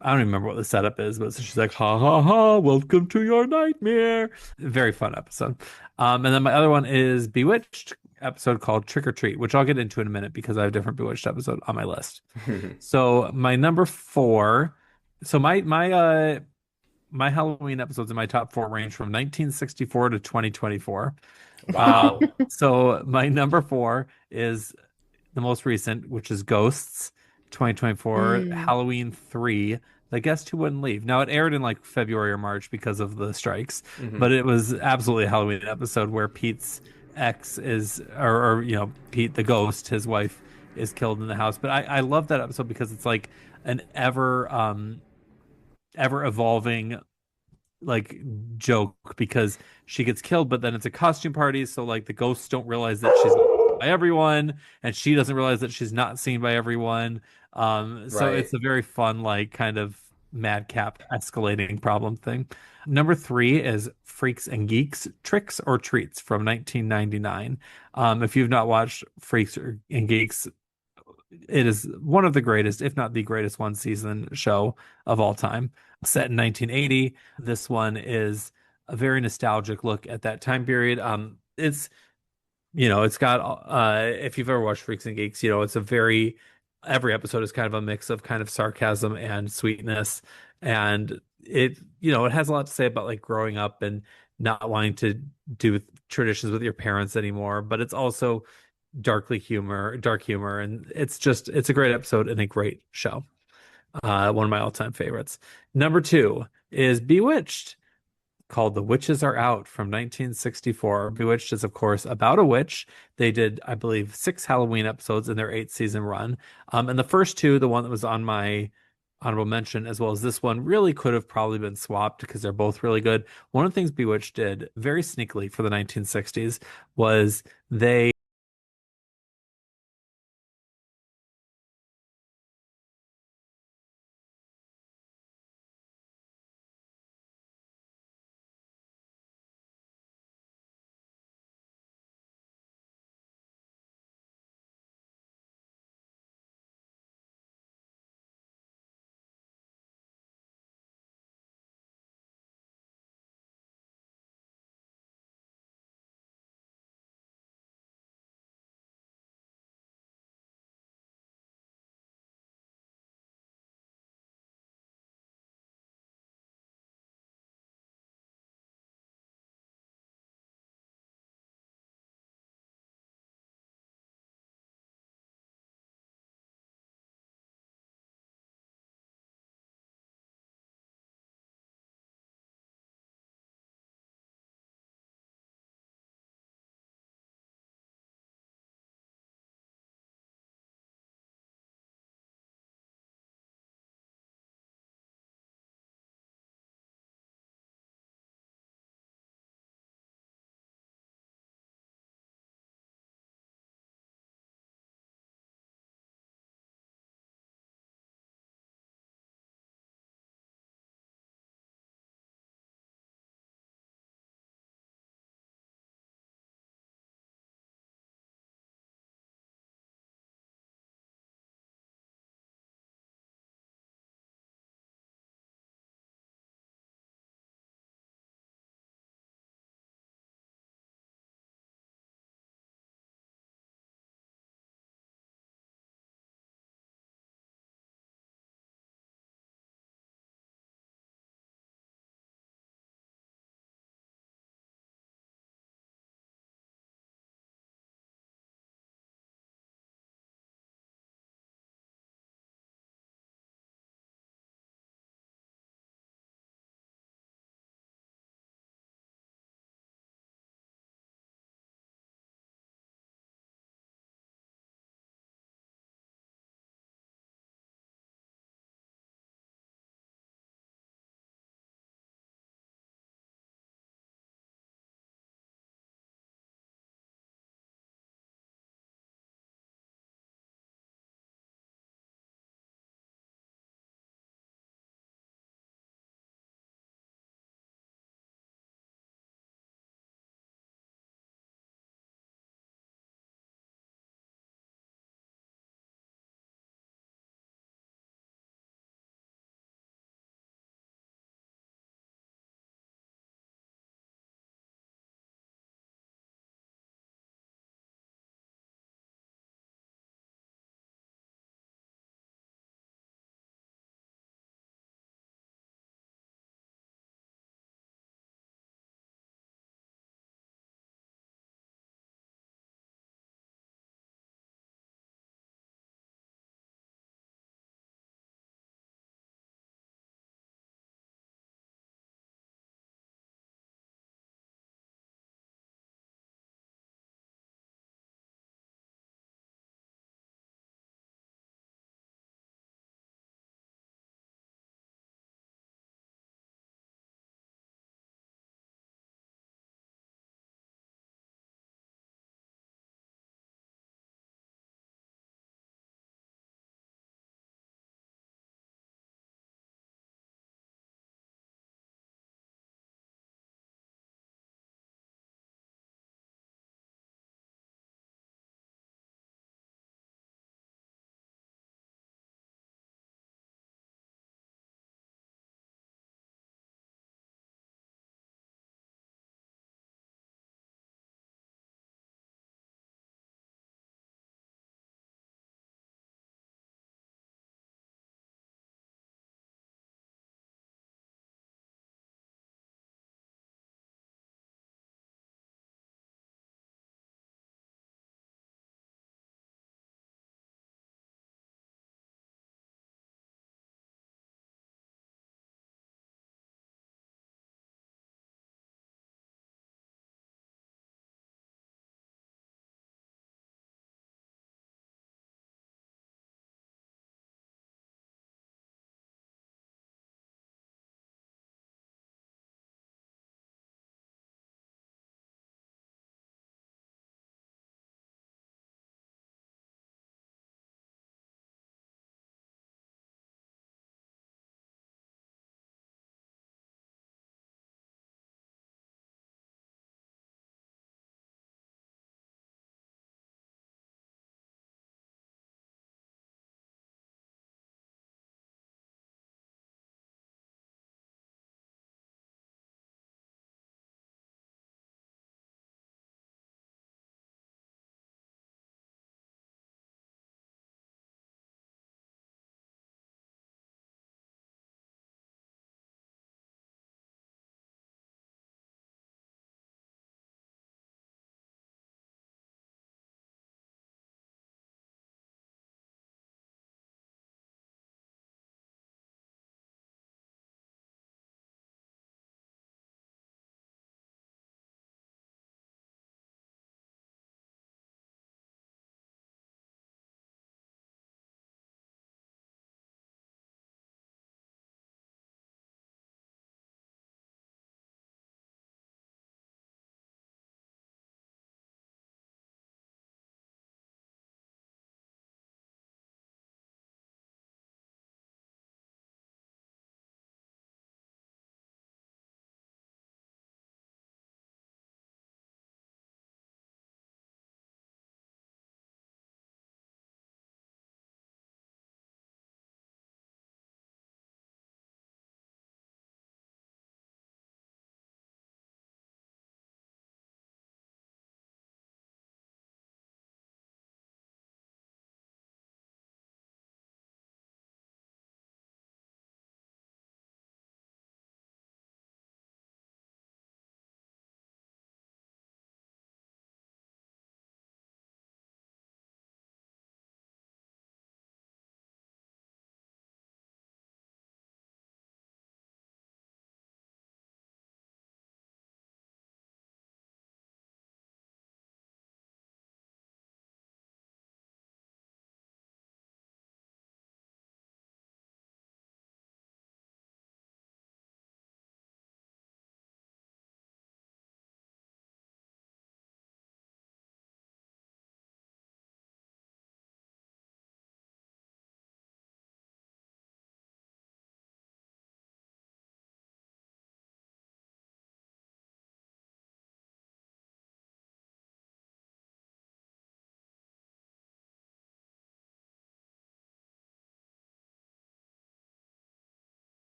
[SPEAKER 9] I don't even remember what the setup is, but she's like, ha ha ha, welcome to your nightmare. Very fun episode. And then my other one is Bewitched episode called Trick or Treat, which I'll get into in a minute because I have a different Bewitched episode on my list. So my number 4, so my Halloween episodes in my top 4 range from 1964 to 2024. Wow. So my number 4 is the most recent, which is Ghosts 2024, Halloween 3, The Guest Who Wouldn't Leave. Now it aired in like February or March because of the strikes, but it was absolutely a Halloween episode where Pete's ex is, or Pete the ghost, his wife, is killed in the house. But I love that episode because it's like an ever evolving like joke because she gets killed, but then it's a costume party, so like the ghosts don't realize that she's not by everyone, and she doesn't realize that she's not seen by everyone. So it's a very fun, like kind of madcap escalating problem thing. Number 3 is Freaks and Geeks, Tricks or Treats from 1999. If you've not watched Freaks and Geeks, it is one of the greatest, if not the greatest, one season show of all time. Set in 1980. This one is a very nostalgic look at that time period. It's got if you've ever watched Freaks and Geeks, it's a very, every episode is kind of a mix of kind of sarcasm and sweetness, and it has a lot to say about like growing up and not wanting to do traditions with your parents anymore, but it's also dark humor, and it's a great episode and a great show. One of my all-time favorites. Number 2 is Bewitched, called The Witches Are Out from 1964. Bewitched is, of course, about a witch. They did, I believe, 6 Halloween episodes in their 8-season run. And the first 2, the one that was on my honorable mention, as well as this one, really could have probably been swapped because they're both really good. One of the things Bewitched did very sneakily for the 1960s was they